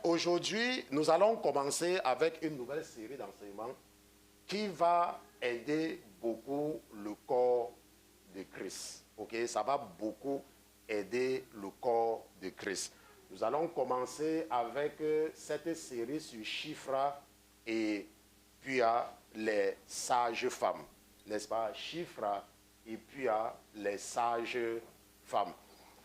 Aujourd'hui, nous allons commencer avec une nouvelle série d'enseignements qui va aider beaucoup le corps de Christ. Ok, ça va beaucoup aider le corps de Christ. Nous allons commencer avec cette série sur Shifra et puis les sages femmes. N'est-ce pas? Shifra et puis les sages femmes.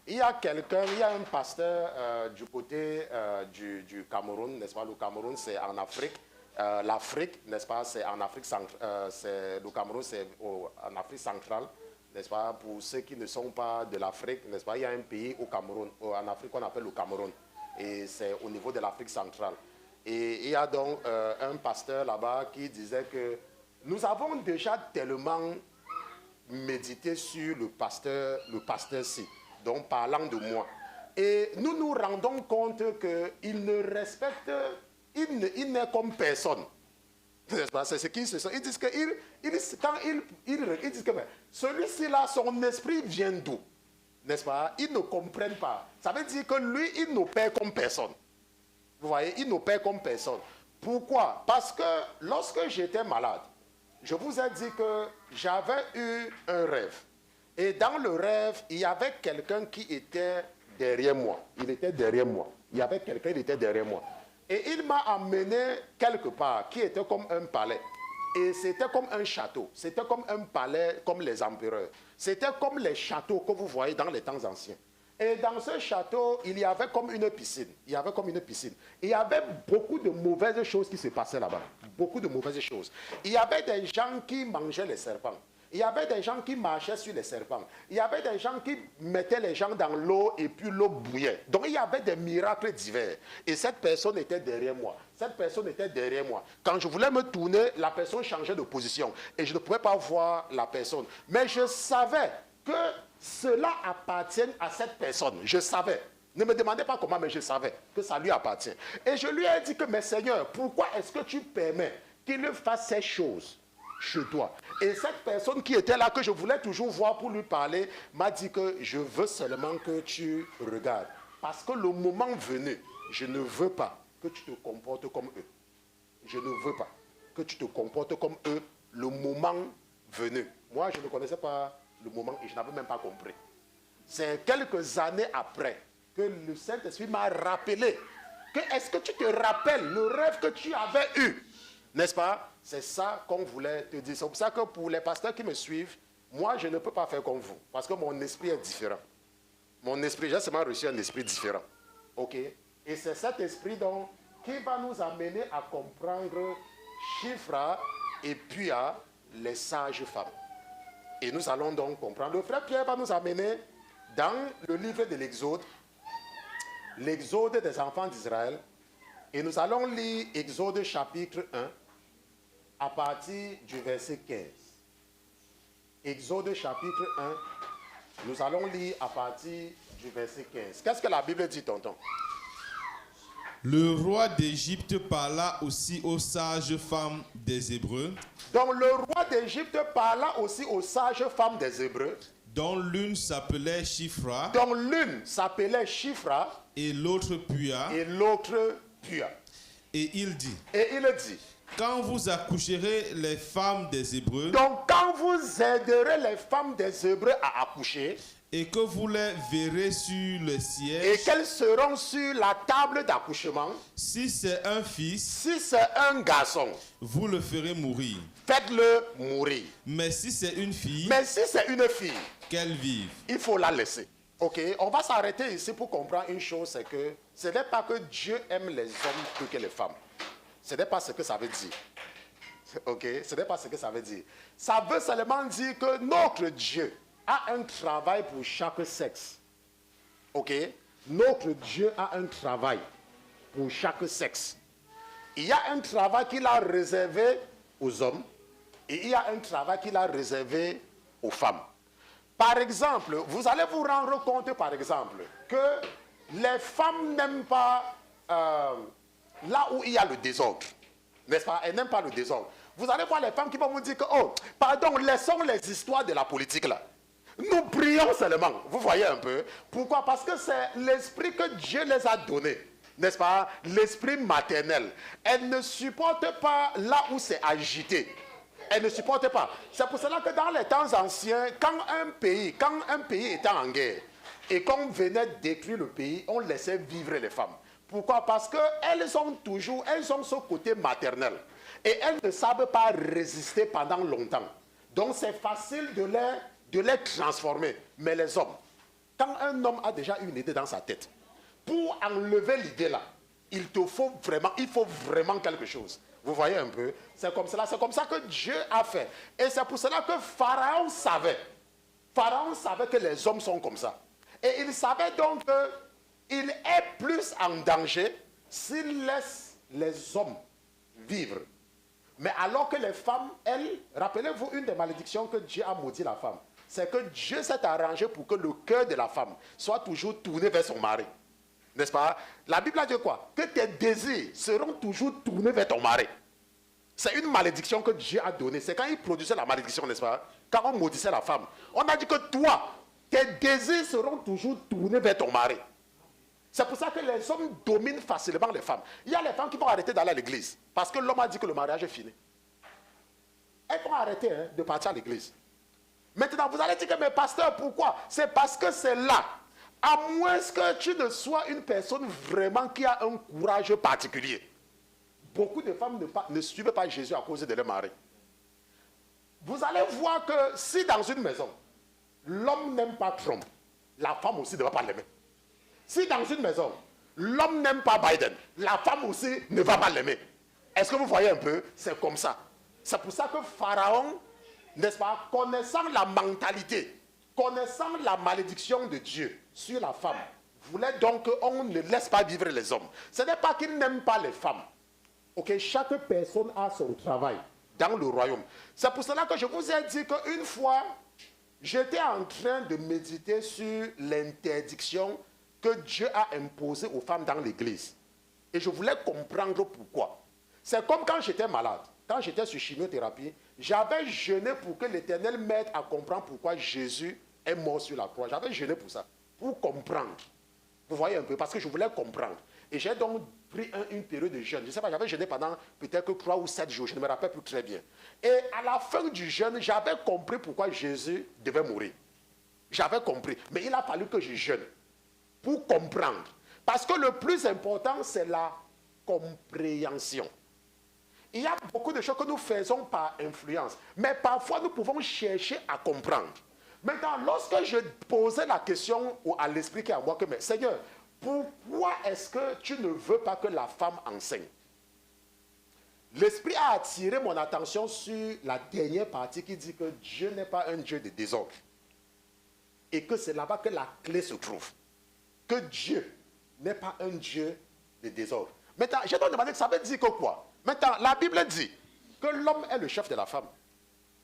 Il y a quelqu'un, il y a un pasteur du côté du Cameroun, n'est-ce pas? Le Cameroun, c'est en Afrique. L'Afrique, n'est-ce pas? C'est en Afrique centrale. Le Cameroun, c'est en Afrique centrale, n'est-ce pas? Pour ceux qui ne sont pas de l'Afrique, n'est-ce pas? Il y a un pays au Cameroun, en Afrique, qu'on appelle le Cameroun. Et c'est au niveau de l'Afrique centrale. Et il y a donc un pasteur là-bas qui disait que nous avons déjà tellement médité sur le pasteur-ci. Donc, parlant de moi. Et nous nous rendons compte qu'il ne respecte, il n'est comme personne. C'est ce qu'ils se sont. Ils disent que, quand ils disent que celui-ci là, son esprit vient d'où? N'est-ce pas? Ils ne comprennent pas. Ça veut dire que lui, il n'opère comme personne. Vous voyez, il n'opère comme personne. Pourquoi? Parce que lorsque j'étais malade, je vous ai dit que j'avais eu un rêve. Et dans le rêve, il y avait quelqu'un qui était derrière moi. Il était derrière moi. Il y avait quelqu'un qui était derrière moi. Et il m'a amené quelque part, qui était comme un palais. Et c'était comme un château. C'était comme un palais, comme les empereurs. C'était comme les châteaux que vous voyez dans les temps anciens. Et dans ce château, il y avait comme une piscine. Il y avait comme une piscine. Et il y avait beaucoup de mauvaises choses qui se passaient là-bas. Beaucoup de mauvaises choses. Il y avait des gens qui mangeaient les serpents. Il y avait des gens qui marchaient sur les serpents. Il y avait des gens qui mettaient les gens dans l'eau et puis l'eau bouillait. Donc il y avait des miracles divers. Et cette personne était derrière moi. Cette personne était derrière moi. Quand je voulais me tourner, la personne changeait de position. Et je ne pouvais pas voir la personne. Mais je savais que cela appartient à cette personne. Je savais. Ne me demandez pas comment, mais je savais que ça lui appartient. Et je lui ai dit que, mais Seigneur, pourquoi est-ce que tu permets qu'il fasse ces choses chez toi? Et cette personne qui était là, que je voulais toujours voir pour lui parler, m'a dit que je veux seulement que tu regardes. Parce que le moment venu, je ne veux pas que tu te comportes comme eux. Je ne veux pas que tu te comportes comme eux le moment venu. Moi, je ne connaissais pas le moment et je n'avais même pas compris. C'est quelques années après que le Saint-Esprit m'a rappelé que est-ce que tu te rappelles le rêve que tu avais eu? N'est-ce pas? C'est ça qu'on voulait te dire. C'est pour ça que pour les pasteurs qui me suivent, moi, je ne peux pas faire comme vous. Parce que mon esprit est différent. Mon esprit, j'ai seulement reçu un esprit différent. OK? Et c'est cet esprit donc qui va nous amener à comprendre Shifra et puis à les sages femmes. Et nous allons donc comprendre. Le frère Pierre va nous amener dans le livre de l'Exode, l'Exode des enfants d'Israël. Et nous allons lire Exode chapitre 1 à partir du verset 15. Exode chapitre 1, nous allons lire à partir du verset 15. Qu'est-ce que la Bible dit, tonton? Le roi d'Égypte parla aussi aux sages femmes des Hébreux. Donc le roi d'Égypte parla aussi aux sages femmes des Hébreux. Dont l'une s'appelait Shifra. Donc l'une s'appelait Shifra. Et l'autre Pua. Et l'autre Pua. Et il dit. Et il dit. Quand vous accoucherez les femmes des Hébreux. Donc quand vous aiderez les femmes des Hébreux à accoucher. Et que vous les verrez sur le siège. Et qu'elles seront sur la table d'accouchement. Si c'est un fils. Si c'est un garçon. Vous le ferez mourir. Faites-le mourir. Mais si c'est une fille. Mais si c'est une fille. Qu'elle vive. Il faut la laisser. Ok, on va s'arrêter ici pour comprendre une chose, c'est que ce n'est pas que Dieu aime les hommes plus que les femmes. Ce n'est pas ce que ça veut dire. Ok, ce n'est pas ce que ça veut dire. Ça veut seulement dire que notre Dieu a un travail pour chaque sexe. Ok, notre Dieu a un travail pour chaque sexe. Il y a un travail qu'il a réservé aux hommes et il y a un travail qu'il a réservé aux femmes. Par exemple, vous allez vous rendre compte, par exemple, que les femmes n'aiment pas là où il y a le désordre. N'est-ce pas? Elles n'aiment pas le désordre. Vous allez voir les femmes qui vont vous dire que, oh, pardon, laissons les histoires de la politique là. Nous prions seulement. Vous voyez un peu? Pourquoi? Parce que c'est l'esprit que Dieu les a donné. n'est-ce pas, l'esprit maternel. Elle ne supporte pas là où c'est agité. Elle ne supporte pas. C'est pour cela que dans les temps anciens, quand un pays était en guerre et qu'on venait détruire le pays, on laissait vivre les femmes. Pourquoi? Parce qu'elles ont ce côté maternel. Et elles ne savent pas résister pendant longtemps. Donc c'est facile de les transformer. Mais les hommes, quand un homme a déjà une idée dans sa tête, pour enlever l'idée là, il faut vraiment quelque chose. Vous voyez un peu? C'est comme ça que Dieu a fait. Et c'est pour cela que Pharaon savait. Pharaon savait que les hommes sont comme ça. Et il savait donc qu'il est plus en danger s'il laisse les hommes vivre. Mais alors que les femmes, elles, rappelez-vous une des malédictions que Dieu a maudit la femme, c'est que Dieu s'est arrangé pour que le cœur de la femme soit toujours tourné vers son mari. N'est-ce pas? La Bible a dit quoi? Que tes désirs seront toujours tournés vers ton mari. C'est une malédiction que Dieu a donnée. C'est quand il produisait la malédiction, n'est-ce pas? Quand on maudissait la femme. On a dit que toi, tes désirs seront toujours tournés vers ton mari. C'est pour ça que les hommes dominent facilement les femmes. Il y a les femmes qui vont arrêter d'aller à l'église. Parce que l'homme a dit que le mariage est fini. Elles vont arrêter de partir à l'église. Maintenant, vous allez dire que, mais pasteur, pourquoi? C'est parce que c'est là. À moins que tu ne sois une personne vraiment qui a un courage particulier. Beaucoup de femmes ne suivent pas Jésus à cause de leur mari. Vous allez voir que si dans une maison, l'homme n'aime pas Trump, la femme aussi ne va pas l'aimer. Si dans une maison, l'homme n'aime pas Biden, la femme aussi ne va pas l'aimer. Est-ce que vous voyez un peu? C'est comme ça. C'est pour ça que Pharaon, n'est-ce pas, connaissant la mentalité, connaissant la malédiction de Dieu sur la femme, voulait donc qu'on ne laisse pas vivre les hommes. Ce n'est pas qu'il n'aime pas les femmes. Ok, chaque personne a son travail dans le royaume. C'est pour cela que je vous ai dit qu'une fois, j'étais en train de méditer sur l'interdiction que Dieu a imposée aux femmes dans l'église. Et je voulais comprendre pourquoi. C'est comme quand j'étais malade, quand j'étais sur chimiothérapie, j'avais jeûné pour que l'Éternel m'aide à comprendre pourquoi Jésus est mort sur la croix. J'avais jeûné pour ça, pour comprendre. Vous voyez un peu, parce que je voulais comprendre. Et j'ai donc pris une période de jeûne. Je ne sais pas, j'avais jeûné pendant peut-être que 3 ou 7 jours, je ne me rappelle plus très bien. Et à la fin du jeûne, j'avais compris pourquoi Jésus devait mourir. J'avais compris. Mais il a fallu que je jeûne pour comprendre. Parce que le plus important, c'est la compréhension. Il y a beaucoup de choses que nous faisons par influence. Mais parfois, nous pouvons chercher à comprendre. Maintenant, lorsque je posais la question à l'esprit qui est à moi, que, mais Seigneur, pourquoi est-ce que tu ne veux pas que la femme enseigne? L'esprit a attiré mon attention sur la dernière partie qui dit que Dieu n'est pas un Dieu de désordre. Et que c'est là-bas que la clé se trouve. Que Dieu n'est pas un Dieu de désordre. Maintenant, je dois demander, ça veut dire que quoi? Maintenant, la Bible dit que l'homme est le chef de la femme.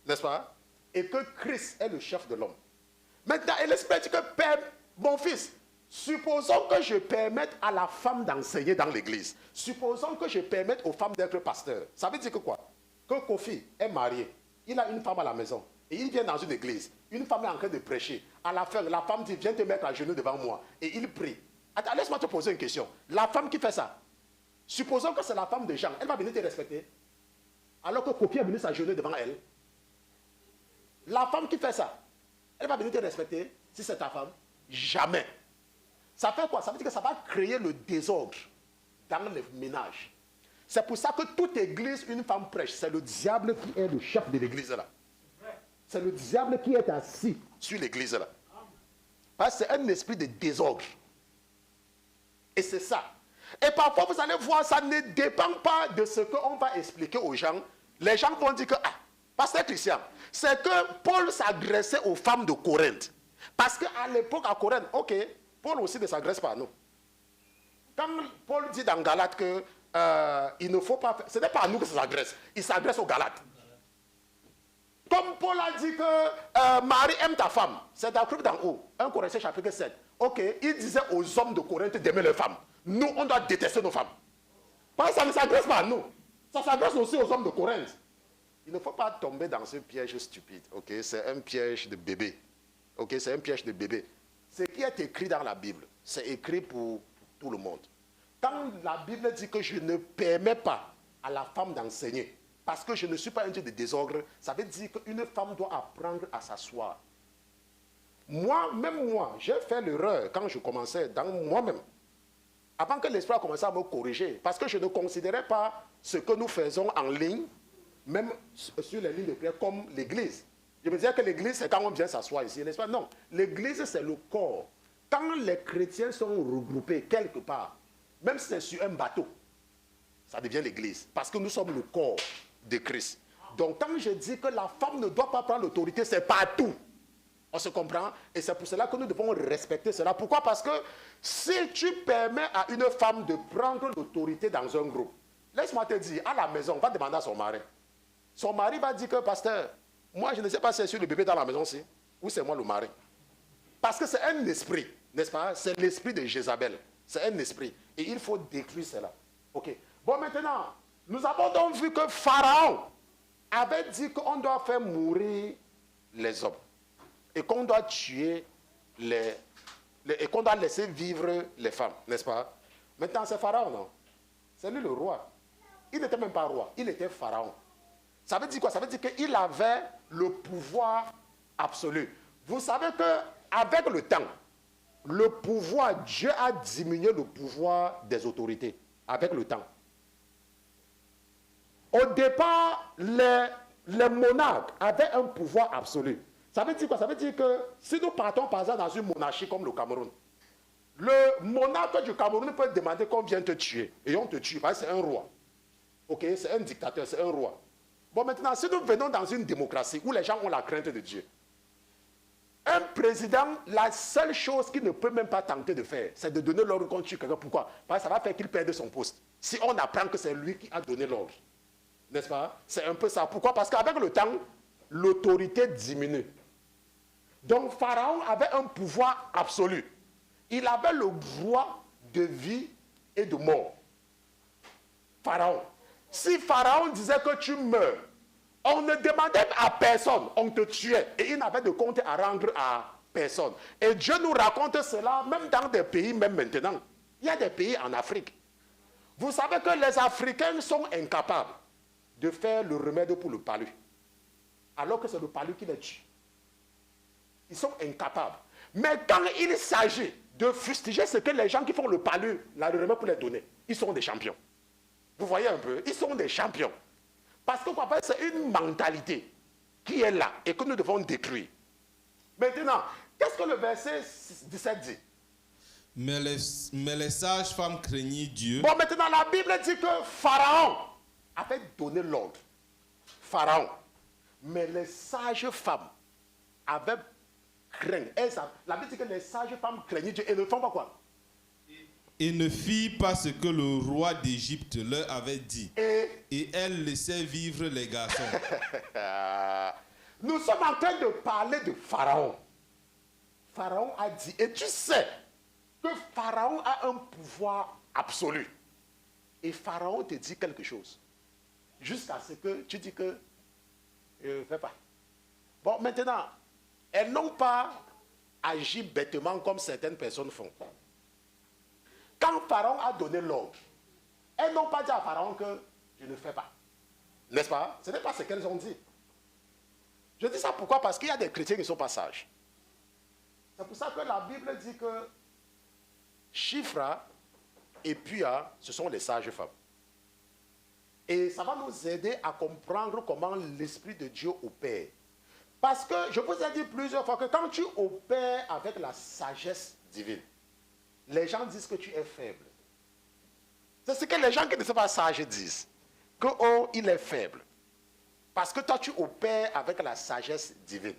N'est-ce pas? Et que Christ est le chef de l'homme. Maintenant, et l'Esprit dit que, Père, mon fils, supposons que je permette à la femme d'enseigner dans l'église. Supposons que je permette aux femmes d'être pasteurs. Ça veut dire que quoi? Que Kofi est marié. Il a une femme à la maison. Et il vient dans une église. Une femme est en train de prêcher. À la fin, la femme dit, viens te mettre à genoux devant moi. Et il prie. Attends, laisse-moi te poser une question. La femme qui fait ça, supposons que c'est la femme de Jean. Elle va venir te respecter. Alors que Kofi est venu s'agenouiller devant elle. La femme qui fait ça, elle va venir te respecter si c'est ta femme? Jamais. Ça fait quoi? Ça veut dire que ça va créer le désordre dans le ménage. C'est pour ça que toute église, une femme prêche. C'est le diable qui est le chef de l'église là. C'est le diable qui est assis sur l'église là. Parce que c'est un esprit de désordre. Et c'est ça. Et parfois, vous allez voir, ça ne dépend pas de ce qu'on va expliquer aux gens. Les gens vont dire que, ah, pasteur Christian, c'est que Paul s'adressait aux femmes de Corinthe. Parce qu'à l'époque, à Corinthe, ok, Paul aussi ne s'adresse pas à nous. Quand Paul dit dans Galates que il ne faut pas... Ce n'est pas à nous que ça s'adresse. Il s'adresse aux Galates. Comme Paul a dit que Marie aime ta femme. C'est dans le truc d'en haut. 1 Corinthiens chapitre 7. Ok, il disait aux hommes de Corinthe d'aimer leurs femmes. Nous, on doit détester nos femmes. Parce que ça ne s'adresse pas à nous. Ça s'adresse aussi aux hommes de Corinthe. Il ne faut pas tomber dans ce piège stupide. Ok, c'est un piège de bébé. Ok, c'est un piège de bébé. Ce qui est écrit dans la Bible, c'est écrit pour tout le monde. Quand la Bible dit que je ne permets pas à la femme d'enseigner, parce que je ne suis pas un Dieu de désordre, ça veut dire qu'une femme doit apprendre à s'asseoir. Même moi, j'ai fait l'erreur quand je commençais dans moi-même. Avant que l'Esprit a commencé à me corriger, parce que je ne considérais pas ce que nous faisons en ligne, même sur les lignes de prière, comme l'église. Je me disais que l'église, c'est quand on vient s'asseoir ici, n'est-ce pas? Non, l'église, c'est le corps. Quand les chrétiens sont regroupés quelque part, même si c'est sur un bateau, ça devient l'église. Parce que nous sommes le corps de Christ. Donc, quand je dis que la femme ne doit pas prendre l'autorité, c'est partout. On se comprend? Et c'est pour cela que nous devons respecter cela. Pourquoi? Parce que si tu permets à une femme de prendre l'autorité dans un groupe, laisse-moi te dire, à la maison, on va demander à son mari. Son mari va dire que, pasteur, moi je ne sais pas si c'est sur le bébé dans la maison aussi, ou c'est moi le mari. Parce que c'est un esprit, n'est-ce pas? C'est l'esprit de Jézabel. C'est un esprit. Et il faut détruire cela. Ok. Bon, maintenant, nous avons donc vu que Pharaon avait dit qu'on doit faire mourir les hommes. Et qu'on doit tuer et qu'on doit laisser vivre les femmes, n'est-ce pas? Maintenant, c'est Pharaon, non? C'est lui le roi. Il n'était même pas roi, il était Pharaon. Ça veut dire quoi? Ça veut dire qu'il avait le pouvoir absolu. Vous savez qu'avec le temps, le pouvoir, Dieu a diminué le pouvoir des autorités. Avec le temps. Au départ, les monarques avaient un pouvoir absolu. Ça veut dire quoi? Ça veut dire que si nous partons par exemple dans une monarchie comme le Cameroun, le monarque du Cameroun peut demander qu'on vienne te tuer. Et on te tue, parce que c'est un roi. Ok, c'est un dictateur, c'est un roi. Bon, maintenant, si nous venons dans une démocratie où les gens ont la crainte de Dieu, un président, la seule chose qu'il ne peut même pas tenter de faire, c'est de donner l'ordre qu'on tue quelqu'un. Pourquoi? Parce que ça va faire qu'il perde son poste. Si on apprend que c'est lui qui a donné l'ordre. N'est-ce pas? C'est un peu ça. Pourquoi? Parce qu'avec le temps, l'autorité diminue. Donc Pharaon avait un pouvoir absolu. Il avait le droit de vie et de mort. Pharaon. Si Pharaon disait que tu meurs, on ne demandait à personne, on te tuait. Et il n'avait de compte à rendre à personne. Et Dieu nous raconte cela même dans des pays, même maintenant. Il y a des pays en Afrique. Vous savez que les Africains sont incapables de faire le remède pour le palu. Alors que c'est le palu qui les tue. Ils sont incapables. Mais quand il s'agit de fustiger ce que les gens qui font le palu, le remède pour les donner, ils sont des champions. Vous voyez un peu? Ils sont des champions. Parce que c'est une mentalité qui est là et que nous devons détruire. Maintenant, qu'est-ce que le verset 17 dit? Mais les sages femmes craignirent Dieu. Bon, maintenant, la Bible dit que Pharaon avait donné l'ordre. Pharaon. Mais les sages femmes avaient craint. La Bible dit que les sages femmes craignent Dieu et ne font pas quoi? Et ne firent pas ce que le roi d'Égypte leur avait dit. Et elles laissaient vivre les garçons. Nous sommes en train de parler de Pharaon. Pharaon a dit, et tu sais que Pharaon a un pouvoir absolu. Et Pharaon te dit quelque chose. Jusqu'à ce que tu dis que ne fais pas. Bon, maintenant, elles n'ont pas agi bêtement comme certaines personnes font. Quand Pharaon a donné l'ordre, elles n'ont pas dit à Pharaon que je ne fais pas. N'est-ce pas? Ce n'est pas ce qu'elles ont dit. Je dis ça pourquoi? Parce qu'il y a des chrétiens qui sont pas sages. C'est pour ça que la Bible dit que Shifra et Pua, ce sont les sages femmes. Et ça va nous aider à comprendre comment l'Esprit de Dieu opère. Parce que je vous ai dit plusieurs fois que quand tu opères avec la sagesse divine, les gens disent que tu es faible. C'est ce que les gens qui ne sont pas sages disent. Que oh, il est faible. Parce que toi, tu opères avec la sagesse divine.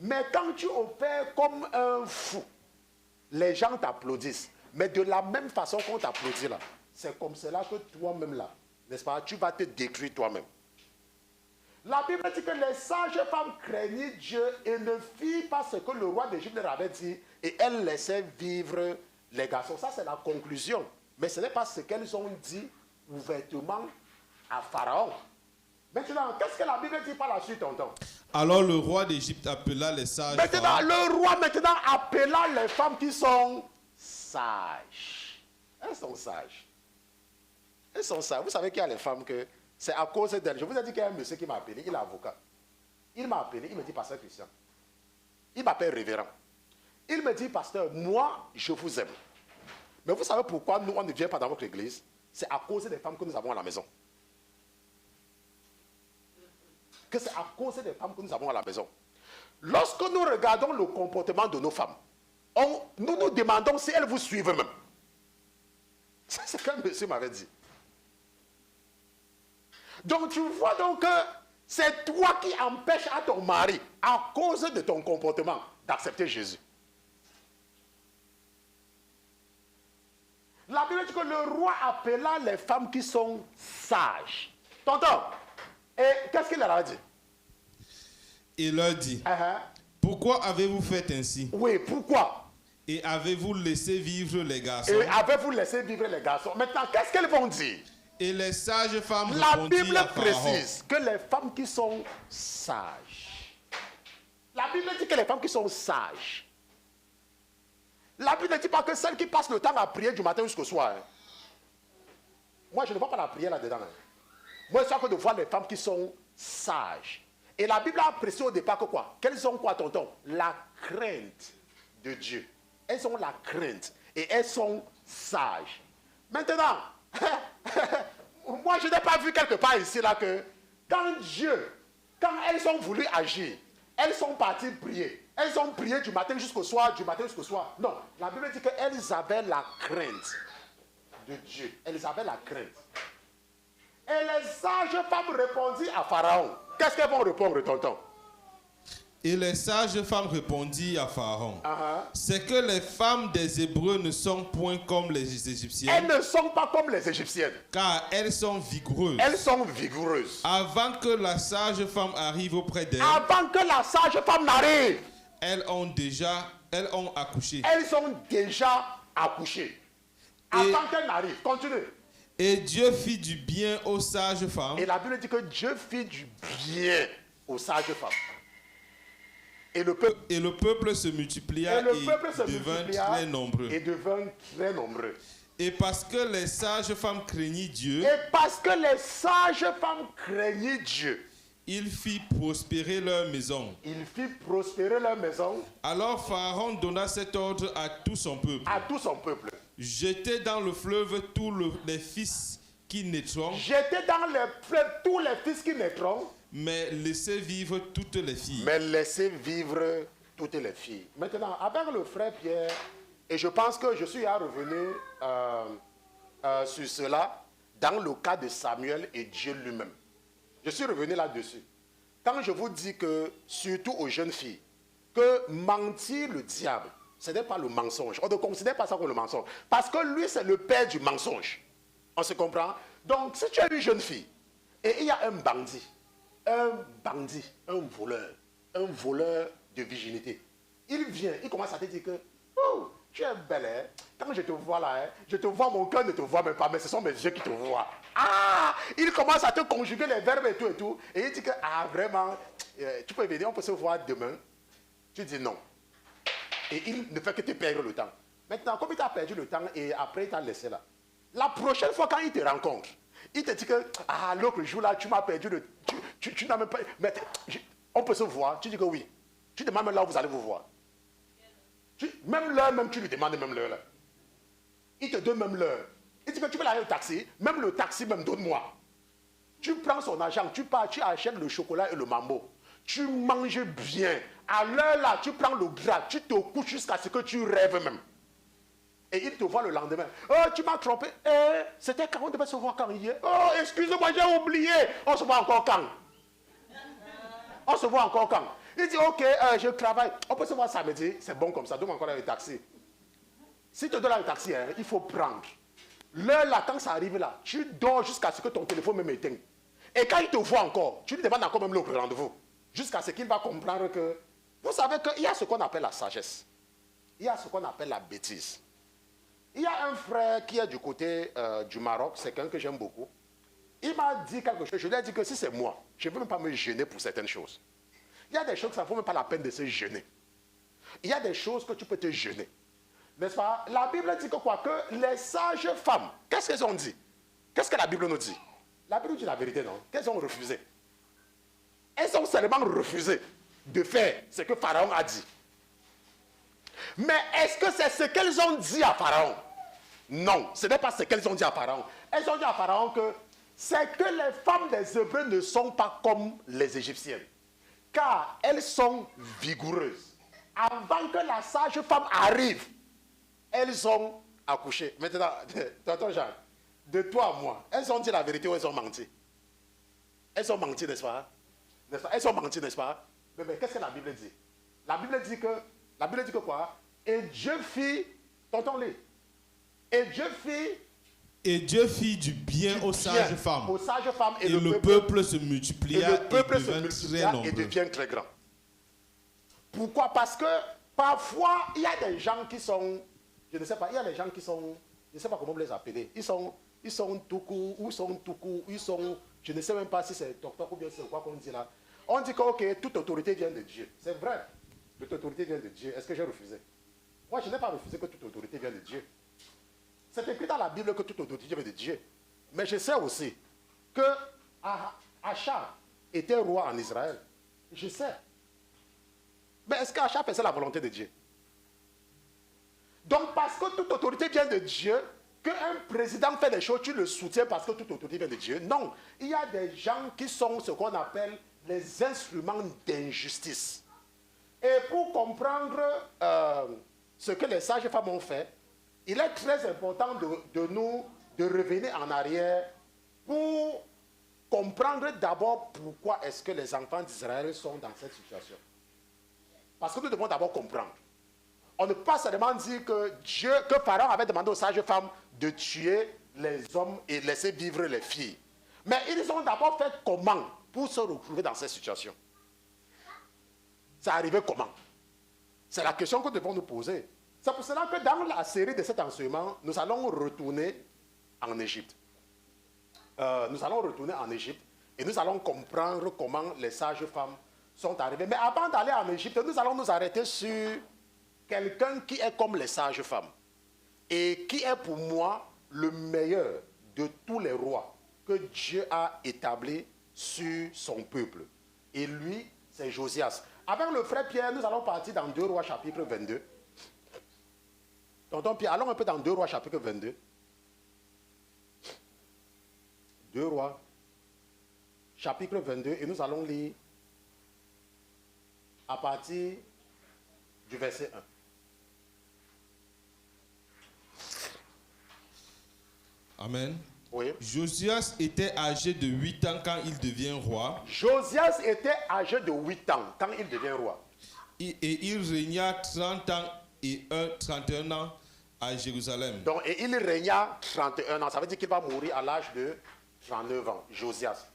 Mais quand tu opères comme un fou, les gens t'applaudissent. Mais de la même façon qu'on t'applaudit là, c'est comme cela que toi-même là, n'est-ce pas, tu vas te détruire toi-même. La Bible dit que les sages femmes craignaient Dieu et ne firent pas ce que le roi d'Égypte leur avait dit et elles laissaient vivre les garçons. Ça, c'est la conclusion. Mais ce n'est pas ce qu'elles ont dit ouvertement à Pharaon. Maintenant, qu'est-ce que la Bible dit par la suite, tonton? Alors le roi d'Égypte appela les sages femmes. Le roi maintenant appela les femmes qui sont sages. Elles sont sages. Elles sont sages. Vous savez qu'il y a les femmes que c'est à cause d'elles. Je vous ai dit qu'il y a un monsieur qui m'a appelé, il est avocat. Il m'a appelé, il me dit, pasteur Christian. Il m'appelle révérend. Il me dit, pasteur, moi, je vous aime. Mais vous savez pourquoi nous, on ne vient pas dans votre église? C'est à cause des femmes que nous avons à la maison. Que c'est à cause des femmes que nous avons à la maison. Lorsque nous regardons le comportement de nos femmes, nous nous demandons si elles vous suivent même. C'est ce qu'un monsieur m'avait dit. Donc tu vois donc que c'est toi qui empêches à ton mari, à cause de ton comportement, d'accepter Jésus. La Bible dit que le roi appela les femmes qui sont sages. Tonton, et qu'est-ce qu'il leur a dit? Il leur dit, pourquoi avez-vous fait ainsi? Oui, pourquoi? Et avez-vous laissé vivre les garçons? Et avez-vous laissé vivre les garçons? Maintenant, qu'est-ce qu'elles vont dire? Et les sages femmes La répondirent Bible à Pharaon. précise que les femmes qui sont sages. La Bible dit que les femmes qui sont sages. La Bible ne dit pas que celles qui passent le temps à prier du matin jusqu'au soir. Hein. Moi, je ne vois pas la prière là-dedans. Hein. Moi, je suis de voir les femmes qui sont sages. Et la Bible a précisé au départ que quoi? Qu'elles ont quoi, tonton? La crainte de Dieu. Elles ont la crainte. Et elles sont sages. Maintenant, moi, je n'ai pas vu quelque part ici là que quand elles ont voulu agir, elles sont parties prier. Elles ont prié du matin jusqu'au soir, du matin jusqu'au soir. Non, la Bible dit qu'elles avaient la crainte de Dieu. Elles avaient la crainte. Et les sages femmes répondirent à Pharaon. Qu'est-ce qu'elles vont répondre, tonton? Et les sages femmes répondirent à Pharaon. C'est que les femmes des Hébreux ne sont point comme les Égyptiennes. Elles ne sont pas comme les Égyptiennes. Car elles sont vigoureuses. Elles sont vigoureuses. Avant que la sage femme arrive auprès d'elles. Avant que la sage femme n'arrive. Elles ont accouché. Elles ont déjà accouché. Avant qu'elles n'arrivent. Continue. Et Dieu fit du bien aux sages femmes. Et la Bible dit que Dieu fit du bien aux sages femmes. Et le peuple se multiplia et devint très nombreux. Et parce que les sages femmes craignent Dieu. Il fit prospérer leur maison. Alors Pharaon donna cet ordre à tout son peuple. Jetez dans le fleuve tous les fils qui naîtront. Mais laissez vivre toutes les filles. Maintenant, avec le frère Pierre, et je pense que je suis à revenir sur cela dans le cas de Samuel et Dieu lui-même. Je suis revenu là-dessus. Quand je vous dis que, surtout aux jeunes filles, que mentir le diable, ce n'est pas le mensonge. On ne considère pas ça comme le mensonge. Parce que lui, c'est le père du mensonge. On se comprend? Donc, si tu es une jeune fille, et il y a un bandit, un voleur de virginité. Il vient, il commence à te dire que, oh, tu es belle, hein? Quand je te vois là, hein, je te vois, mon cœur ne te voit même pas, mais ce sont mes yeux qui te voient. Ah, il commence à te conjuguer les verbes et tout, et il dit que, ah, vraiment, tu peux venir, on peut se voir demain. Tu dis non. Et il ne fait que te perdre le temps. Maintenant, comme il t'a perdu le temps et après il t'a laissé là, la prochaine fois quand il te rencontre, il te dit que, ah, l'autre jour là, tu m'as perdu le... Tu n'as même pas... Mais on peut se voir. Tu dis que oui. Tu demandes même là où vous allez vous voir. Même l'heure, même tu lui demandes même l'heure là. Il te donne même l'heure. Il dit que tu peux aller au taxi. Même le taxi, même donne-moi. Tu prends son argent, tu pars, tu achètes le chocolat et le mambo. Tu manges bien. À l'heure là, tu prends le gras, tu te couches jusqu'à ce que tu rêves même. Et il te voit le lendemain. Oh, tu m'as trompé. C'était quand on devait se voir quand hier. Oh, excuse-moi, j'ai oublié. On se voit encore quand? On se voit encore quand? Il dit, ok, je travaille. On peut se voir samedi. C'est bon comme ça. Donne-moi encore le taxi. Si tu te donnes le taxi, hein, il faut prendre. L'heure là, quand ça arrive là, tu dors jusqu'à ce que ton téléphone même éteigne. Et quand il te voit encore, tu lui demandes encore même l'autre rendez-vous. Jusqu'à ce qu'il va comprendre que... Vous savez qu'il y a ce qu'on appelle la sagesse. Il y a ce qu'on appelle la bêtise. Il y a un frère qui est du côté du Maroc, c'est quelqu'un que j'aime beaucoup. Il m'a dit quelque chose, je lui ai dit que si c'est moi, je ne veux même pas me gêner pour certaines choses. Il y a des choses que ça ne vaut même pas la peine de se gêner. Il y a des choses que tu peux te gêner. N'est-ce pas? La Bible dit que quoi? Que les sages femmes, qu'est-ce qu'elles ont dit? Qu'est-ce que la Bible nous dit? La Bible dit la vérité, non? Qu'elles ont refusé. Elles ont seulement refusé de faire ce que Pharaon a dit. Mais est-ce que c'est ce qu'elles ont dit à Pharaon? Non, ce n'est pas ce qu'elles ont dit à Pharaon. Elles ont dit à Pharaon que c'est que les femmes des Hébreux ne sont pas comme les Égyptiennes. Car elles sont vigoureuses. Avant que la sage femme arrive, elles ont accouché. Maintenant, tonton Jean, de toi à moi, elles ont dit la vérité ou elles ont menti? Elles ont menti, n'est-ce pas? Elles ont menti, n'est-ce pas? Mais qu'est-ce que la Bible dit? La Bible dit que quoi? Et Dieu fit, tonton-les, et Dieu fit du bien aux sages femmes. Aux sages femmes et le peuple se multiplia et devient très grand. Pourquoi? Parce que parfois, il y a des gens qui sont, je ne sais pas, il y a des gens qui sont, je ne sais pas comment les appeler, ils sont tout court, ou sont tout court, ils sont, je ne sais même pas si c'est toc-toc ou bien c'est quoi qu'on dit là. On dit que ok, toute autorité vient de Dieu. C'est vrai, toute autorité vient de Dieu. Est-ce que j'ai refusé? Moi, je n'ai pas refusé que toute autorité vienne de Dieu. C'est écrit dans la Bible que toute autorité vient de Dieu. Mais je sais aussi que Acha était roi en Israël. Je sais. Mais est-ce qu'Acha faisait la volonté de Dieu? Donc, parce que toute autorité vient de Dieu, qu'un président fait des choses, tu le soutiens parce que toute autorité vient de Dieu? Non. Il y a des gens qui sont ce qu'on appelle les instruments d'injustice. Et pour comprendre ce que les sages femmes ont fait, il est très important de revenir en arrière pour comprendre d'abord pourquoi est-ce que les enfants d'Israël sont dans cette situation. Parce que nous devons d'abord comprendre. On ne peut pas seulement dire que Pharaon avait demandé aux sages femmes de tuer les hommes et laisser vivre les filles. Mais ils ont d'abord fait comment pour se retrouver dans cette situation? C'est arrivé comment? C'est la question que nous devons nous poser. C'est pour cela que dans la série de cet enseignement, nous allons retourner en Égypte. Nous allons retourner en Égypte et nous allons comprendre comment les sages femmes sont arrivées. Mais avant d'aller en Égypte, nous allons nous arrêter sur quelqu'un qui est comme les sages femmes et qui est pour moi le meilleur de tous les rois que Dieu a établis sur son peuple. Et lui, c'est Josias. Avec le frère Pierre, nous allons partir dans 2 Rois chapitre 22. Tonton Pierre, allons un peu dans 2 Rois chapitre 22. 2 Rois chapitre 22 et nous allons lire à partir du verset 1. Amen. Oui. Josias était âgé de 8 ans quand il devient roi. Josias était âgé de 8 ans quand il devient roi. Et il régna 31 ans à Jérusalem. Donc, et il régna 31 ans. Ça veut dire qu'il va mourir à l'âge de 39 ans, Josias.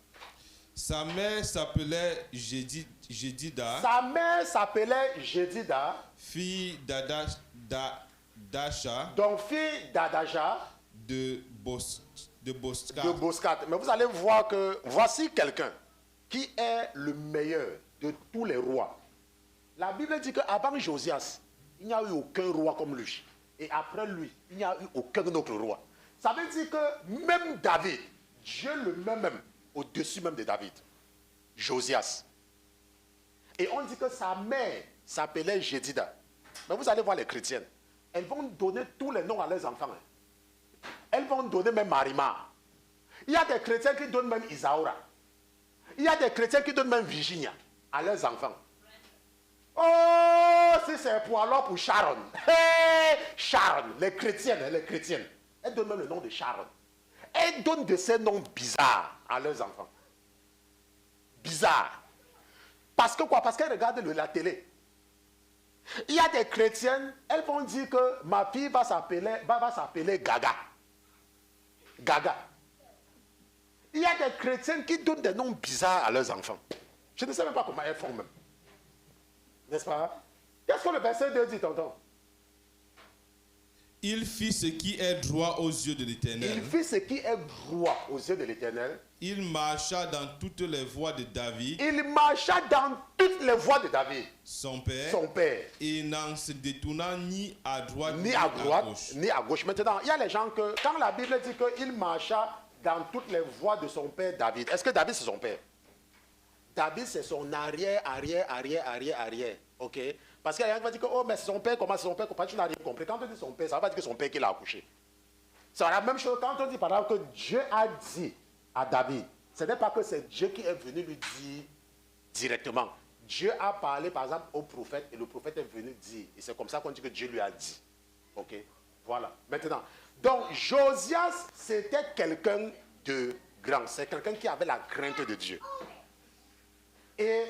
Sa mère s'appelait Jédida. Sa mère s'appelait Jédida. Fille d'Adacha. Donc, fille d'Adaja. De Boscat. De Boscat. Mais vous allez voir que voici quelqu'un qui est le meilleur de tous les rois. La Bible dit qu'avant Josias, il n'y a eu aucun roi comme lui. Et après lui, il n'y a eu aucun autre roi. Ça veut dire que même David, Dieu le met même au-dessus même de David. Josias. Et on dit que sa mère s'appelait Jédida. Mais vous allez voir les chrétiennes. Elles vont donner tous les noms à leurs enfants. Elles vont donner même Marima. Il y a des chrétiens qui donnent même Isaura. Il y a des chrétiens qui donnent même Virginia à leurs enfants. Oh, si c'est pour alors pour Sharon. Hey, Sharon, les chrétiennes. Elles donnent même le nom de Sharon. Elles donnent de ces noms bizarres à leurs enfants. Bizarre. Parce que quoi? Parce qu'elles regardent la télé. Il y a des chrétiennes, elles vont dire que ma fille va s'appeler Gaga. Gaga. Il y a des chrétiennes qui donnent des noms bizarres à leurs enfants. Je ne sais même pas comment elles font même. N'est-ce pas? Qu'est-ce que le verset 2 dit, tonton? Il fit ce qui est droit aux yeux de l'Éternel. Il fit ce qui est droit aux yeux de l'Éternel. Il marcha dans toutes les voies de David. Il marcha dans toutes les voies de David. Son père. Son père. Et n'en se détournant ni à droite ni à gauche. Ni à gauche. Maintenant, il y a les gens que, quand la Bible dit qu'il marcha dans toutes les voies de son père David, est-ce que David c'est son père? David c'est son arrière. Ok? Parce qu'il y a quelqu'un qui va dire que, oh, mais c'est son père, comment c'est son père? Tu n'as rien compris. Quand on dit son père, ça ne veut pas dire que son père qui l'a accouché. C'est la même chose quand on dit par exemple que Dieu a dit à David. Ce n'est pas que c'est Dieu qui est venu lui dire directement. Dieu a parlé par exemple au prophète et le prophète est venu dire. Et c'est comme ça qu'on dit que Dieu lui a dit. Ok? Voilà. Maintenant, donc Josias, c'était quelqu'un de grand. C'est quelqu'un qui avait la crainte de Dieu. Et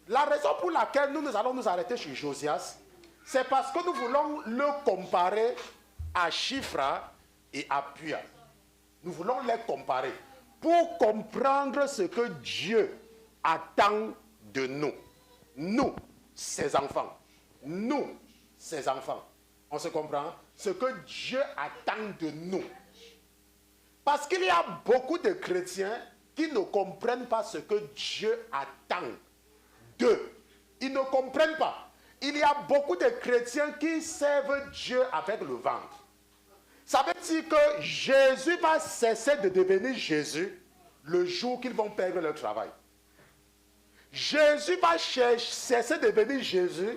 la raison pour laquelle nous allons nous arrêter sur Josias, c'est parce que nous voulons le comparer à Shifra et à Pua. Nous voulons les comparer pour comprendre ce que Dieu attend de nous. Nous, ses enfants. Nous, ses enfants. On se comprend? Ce que Dieu attend de nous. Parce qu'il y a beaucoup de chrétiens qui ne comprennent pas ce que Dieu attend d'eux. Ils ne comprennent pas. Il y a beaucoup de chrétiens qui servent Dieu avec le ventre. Ça veut dire que Jésus va cesser de devenir Jésus le jour qu'ils vont perdre leur travail. Jésus va cesser de devenir Jésus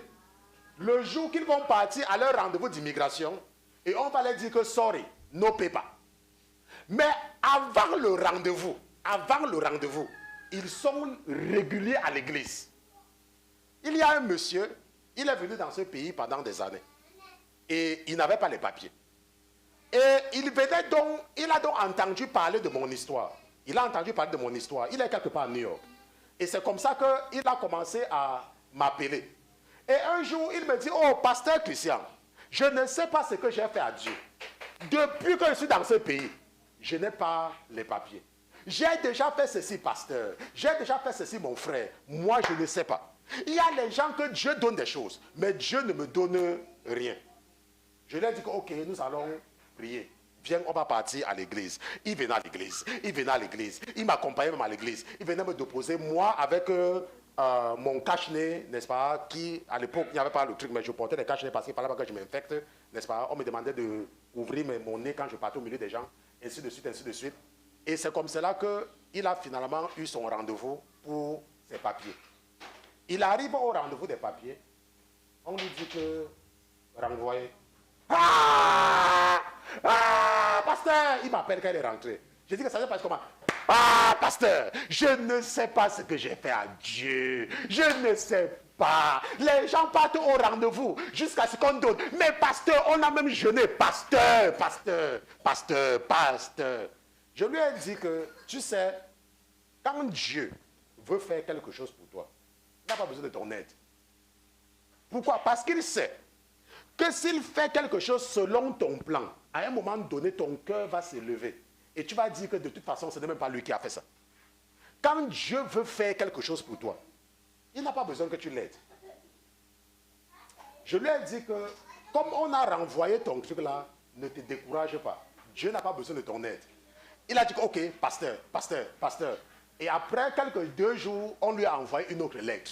le jour qu'ils vont partir à leur rendez-vous d'immigration et on va leur dire que sorry, no paper. Mais avant le rendez-vous, ils sont réguliers à l'église. Il y a un monsieur, il est venu dans ce pays pendant des années et il n'avait pas les papiers. Et il a donc entendu parler de mon histoire. Il a entendu parler de mon histoire. Il est quelque part à New York. Et c'est comme ça qu'il a commencé à m'appeler. Et un jour, il me dit, oh, pasteur Christian, je ne sais pas ce que j'ai fait à Dieu. Depuis que je suis dans ce pays, je n'ai pas les papiers. J'ai déjà fait ceci, pasteur. J'ai déjà fait ceci, mon frère. Moi, je ne sais pas. Il y a les gens que Dieu donne des choses, mais Dieu ne me donne rien. Je lui ai dit que, ok, nous allons prier. Viens, on va partir à l'église. Il venait à l'église. Il m'accompagnait même à l'église. Il venait me déposer, moi, avec mon cache-nez, n'est-ce pas, qui, à l'époque, il n'y avait pas le truc, mais je portais des cache-nez parce qu'il fallait pas que je m'infecte, n'est-ce pas. On me demandait d'ouvrir mon nez quand je partais au milieu des gens, ainsi de suite, ainsi de suite. Et c'est comme cela qu'il a finalement eu son rendez-vous pour ses papiers. Il arrive au rendez-vous des papiers. On lui dit que renvoyer. Pasteur, il m'appelle quand il est rentré. Je dis que ça se passe comment? Pasteur, je ne sais pas ce que j'ai fait à Dieu. Je ne sais pas. Les gens partent au rendez-vous jusqu'à ce qu'on donne. Mais pasteur, on a même jeûné. Pasteur. Je lui ai dit que, tu sais, quand Dieu veut faire quelque chose pour toi, il n'a pas besoin de ton aide. Pourquoi? Parce qu'il sait que s'il fait quelque chose selon ton plan, à un moment donné, ton cœur va s'élever. Et tu vas dire que de toute façon, ce n'est même pas lui qui a fait ça. Quand Dieu veut faire quelque chose pour toi, il n'a pas besoin que tu l'aides. Je lui ai dit que, comme on a renvoyé ton truc là, ne te décourage pas. Dieu n'a pas besoin de ton aide. Il a dit, ok, pasteur. Et après quelques 2 jours, on lui a envoyé une autre lettre.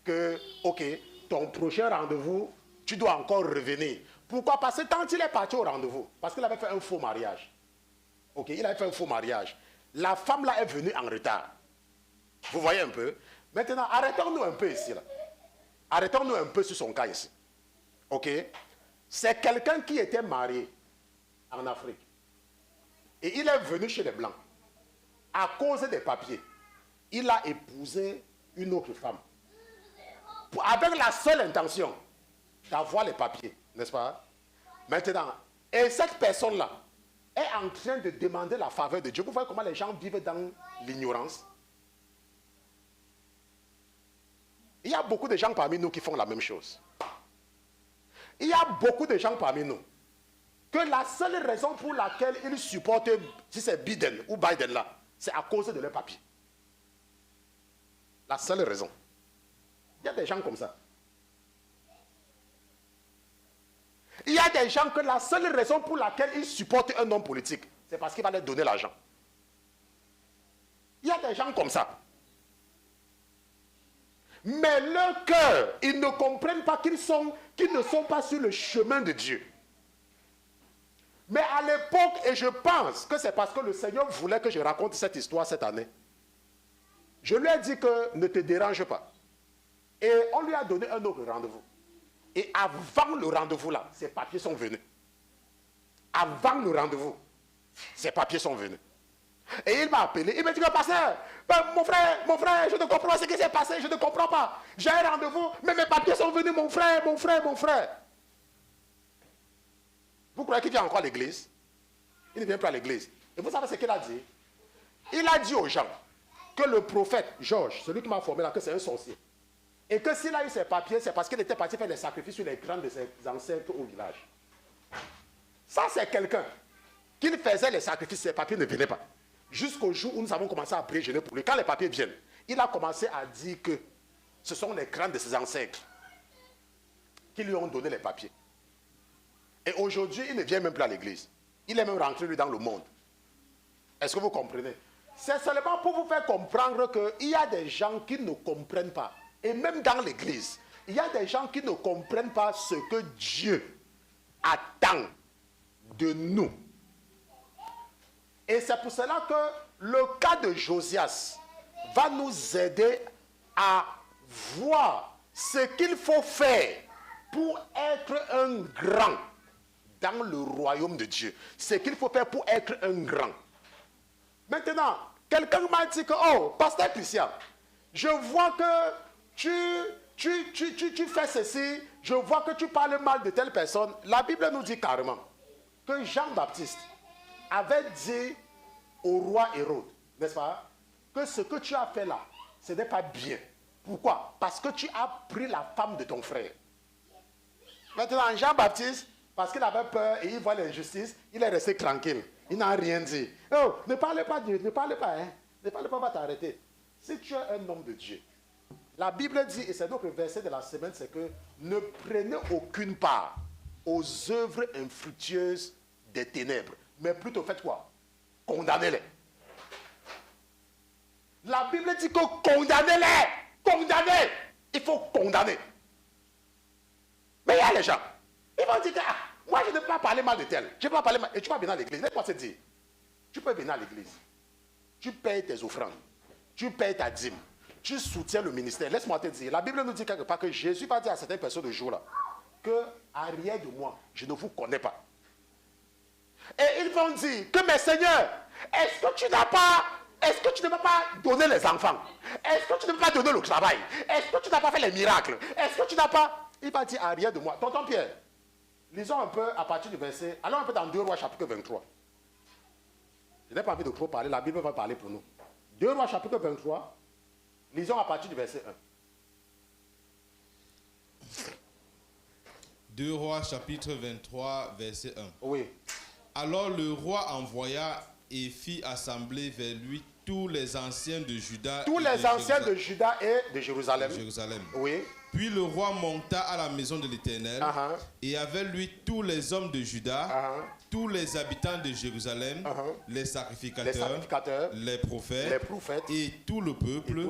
Que, ok, ton prochain rendez-vous, tu dois encore revenir. Pourquoi? Parce que quand il est parti au rendez-vous, parce qu'il avait fait un faux mariage. Ok, il avait fait un faux mariage. La femme là est venue en retard. Vous voyez un peu? Maintenant, arrêtons-nous un peu ici. Là. Arrêtons-nous un peu sur son cas ici. Ok? C'est quelqu'un qui était marié en Afrique. Et il est venu chez les Blancs. À cause des papiers, il a épousé une autre femme. Avec la seule intention d'avoir les papiers, n'est-ce pas? Maintenant, et cette personne-là est en train de demander la faveur de Dieu. Vous voyez comment les gens vivent dans l'ignorance? Il y a beaucoup de gens parmi nous qui font la même chose. Il y a beaucoup de gens parmi nous que la seule raison pour laquelle ils supportent, si c'est Biden ou Biden là, c'est à cause de leurs papiers. La seule raison. Il y a des gens comme ça. Il y a des gens que la seule raison pour laquelle ils supportent un homme politique, c'est parce qu'il va leur donner l'argent. Il y a des gens comme ça. Mais leur cœur, ils ne comprennent pas qu'ils ne sont pas sur le chemin de Dieu. Mais à l'époque, et je pense que c'est parce que le Seigneur voulait que je raconte cette histoire cette année, je lui ai dit que ne te dérange pas. Et on lui a donné un autre rendez-vous. Et avant le rendez-vous là, ces papiers sont venus. Avant le rendez-vous, ces papiers sont venus. Et il m'a appelé, il m'a dit, pasteur, mon frère, je ne comprends pas ce qui s'est passé, je ne comprends pas. J'ai un rendez-vous, mais mes papiers sont venus, mon frère. Vous croyez qu'il vient encore à l'église? Il ne vient plus à l'église. Et vous savez ce qu'il a dit? Il a dit aux gens que le prophète Georges, celui qui m'a formé là, que c'est un sorcier. Et que s'il a eu ses papiers, c'est parce qu'il était parti faire des sacrifices sur les crânes de ses ancêtres au village. Ça, c'est quelqu'un qui faisait les sacrifices, ses papiers ne venaient pas. Jusqu'au jour où nous avons commencé à prier jeûner pour lui. Quand les papiers viennent, il a commencé à dire que ce sont les crânes de ses ancêtres qui lui ont donné les papiers. Et aujourd'hui, il ne vient même plus à l'église. Il est même rentré, lui, dans le monde. Est-ce que vous comprenez? C'est seulement pour vous faire comprendre qu'il y a des gens qui ne comprennent pas. Et même dans l'église, il y a des gens qui ne comprennent pas ce que Dieu attend de nous. Et c'est pour cela que le cas de Josias va nous aider à voir ce qu'il faut faire pour être un grand dans le royaume de Dieu. Ce qu'il faut faire pour être un grand. Maintenant, quelqu'un m'a dit que, oh, pasteur Christian, je vois que tu fais ceci, je vois que tu parles mal de telle personne. La Bible nous dit carrément que Jean-Baptiste avait dit au roi Hérode, n'est-ce pas, que ce que tu as fait là, ce n'est pas bien. Pourquoi? Parce que tu as pris la femme de ton frère. Maintenant, Jean-Baptiste, parce qu'il avait peur et il voit l'injustice, il est resté tranquille. Il n'a rien dit. Oh, ne parlez pas Dieu, ne parlez pas, hein. Ne parlez pas, on va t'arrêter. Si tu es un homme de Dieu, la Bible dit, et c'est notre verset de la semaine, c'est que ne prenez aucune part aux œuvres infructueuses des ténèbres. Mais plutôt faites quoi? Condamnez-les. La Bible dit que condamnez-les. Condamnez. Il faut condamner. Mais il y a les gens. Ils vont dire que moi je ne peux pas parler mal de tel. Je ne peux pas parler mal. Et tu vas venir à l'église. Laisse-moi te dire. Tu peux venir à l'église. Tu payes tes offrandes. Tu payes ta dîme. Tu soutiens le ministère. Laisse-moi te dire. La Bible nous dit quelque part que Jésus va dire à certaines personnes de jour-là que arrière de moi, je ne vous connais pas. Et ils vont dire que mes seigneurs, est-ce que tu n'as pas donné les enfants? Est-ce que tu n'as pas donné le travail? Est-ce que tu n'as pas fait les miracles? Est-ce que tu n'as pas... Il va dire arrière de moi. Tonton Pierre, lisons un peu à partir du verset. Allons un peu dans 2 Rois chapitre 23. Je n'ai pas envie de trop parler. La Bible va parler pour nous. 2 Rois chapitre 23. Lisons à partir du verset 1. 2 Rois chapitre 23 verset 1. Oui. Alors le roi envoya et fit assembler vers lui tous les anciens de Juda. Tous les anciens de Juda et de Jérusalem. Oui. Puis le roi monta à la maison de l'Éternel et avec lui tous les hommes de Juda, tous les habitants de Jérusalem, les sacrificateurs, les prophètes et tout le peuple,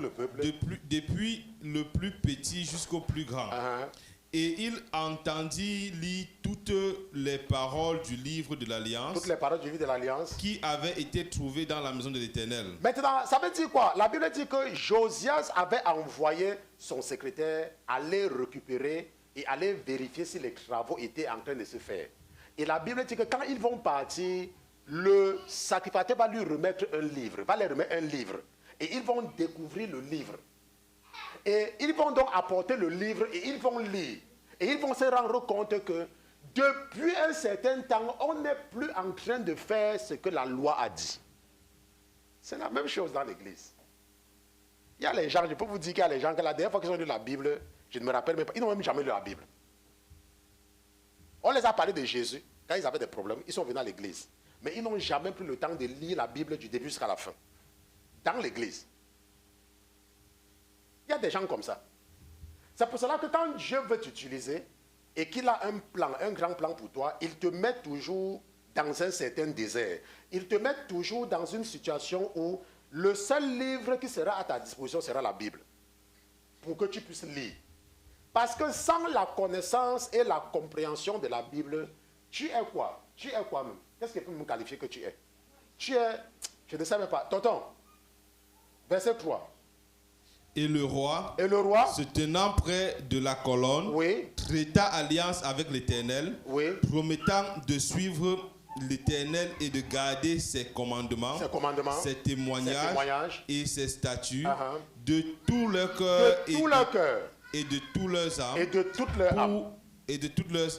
depuis le plus petit jusqu'au plus grand. Et il entendit lire toutes les paroles du livre de l'Alliance. Toutes les paroles du livre de l'Alliance. Qui avaient été trouvées dans la maison de l'Éternel. Maintenant, ça veut dire quoi? La Bible dit que Josias avait envoyé son secrétaire aller récupérer et aller vérifier si les travaux étaient en train de se faire. Et la Bible dit que quand ils vont partir, le sacrificateur va lui remettre un livre, va leur remettre un livre. Et ils vont découvrir le livre. Et ils vont donc apporter le livre et ils vont lire. Et ils vont se rendre compte que depuis un certain temps, on n'est plus en train de faire ce que la loi a dit. C'est la même chose dans l'église. Il y a les gens, je peux vous dire qu'il y a les gens que la dernière fois qu'ils ont lu la Bible, je ne me rappelle même pas, ils n'ont même jamais lu la Bible. On les a parlé de Jésus, quand ils avaient des problèmes, ils sont venus à l'église. Mais ils n'ont jamais pris le temps de lire la Bible du début jusqu'à la fin. Dans l'église. Il y a des gens comme ça. C'est pour cela que quand Dieu veut t'utiliser, et qu'il a un plan, un grand plan pour toi, il te met toujours dans un certain désert. Il te met toujours dans une situation où le seul livre qui sera à ta disposition sera la Bible, pour que tu puisses lire. Parce que sans la connaissance et la compréhension de la Bible, tu es quoi? Tu es quoi même? Qu'est-ce que peut me qualifier que tu es? Tu es, je ne sais même pas. Tonton, verset 3. Et le roi, se tenant près de la colonne, traita alliance avec l'Éternel, promettant de suivre l'Éternel et de garder ses commandements, ses témoignages et ses statuts de tout leur cœur et de tout leurs âmes et de toute leur âme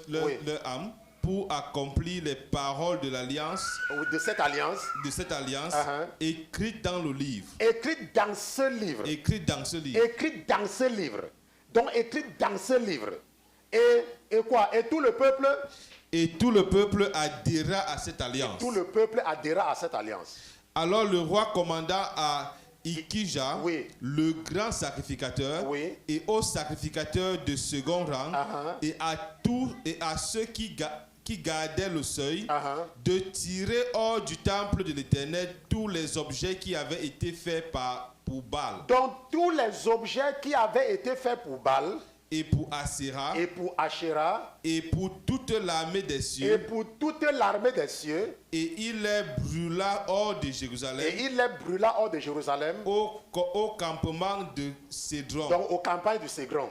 leur âme, pour accomplir les paroles de l'alliance, de cette alliance, écrites dans le livre. Écrites dans ce livre. Donc écrites dans ce livre. Et quoi? Et tout le peuple. Et tout le peuple adhéra à cette alliance. Alors le roi commanda à Ikija, le grand sacrificateur, et aux sacrificateurs de second rang, et à ceux qui gardaient le seuil, de tirer hors du temple de l'Éternel tous les objets qui avaient été faits pour Baal. Donc tous les objets qui avaient été faits pour Baal, et pour Asherah, et pour toute l'armée des cieux, et il les brûla hors de Jérusalem, au campement de Cédron. Donc aux campagnes du Cédron.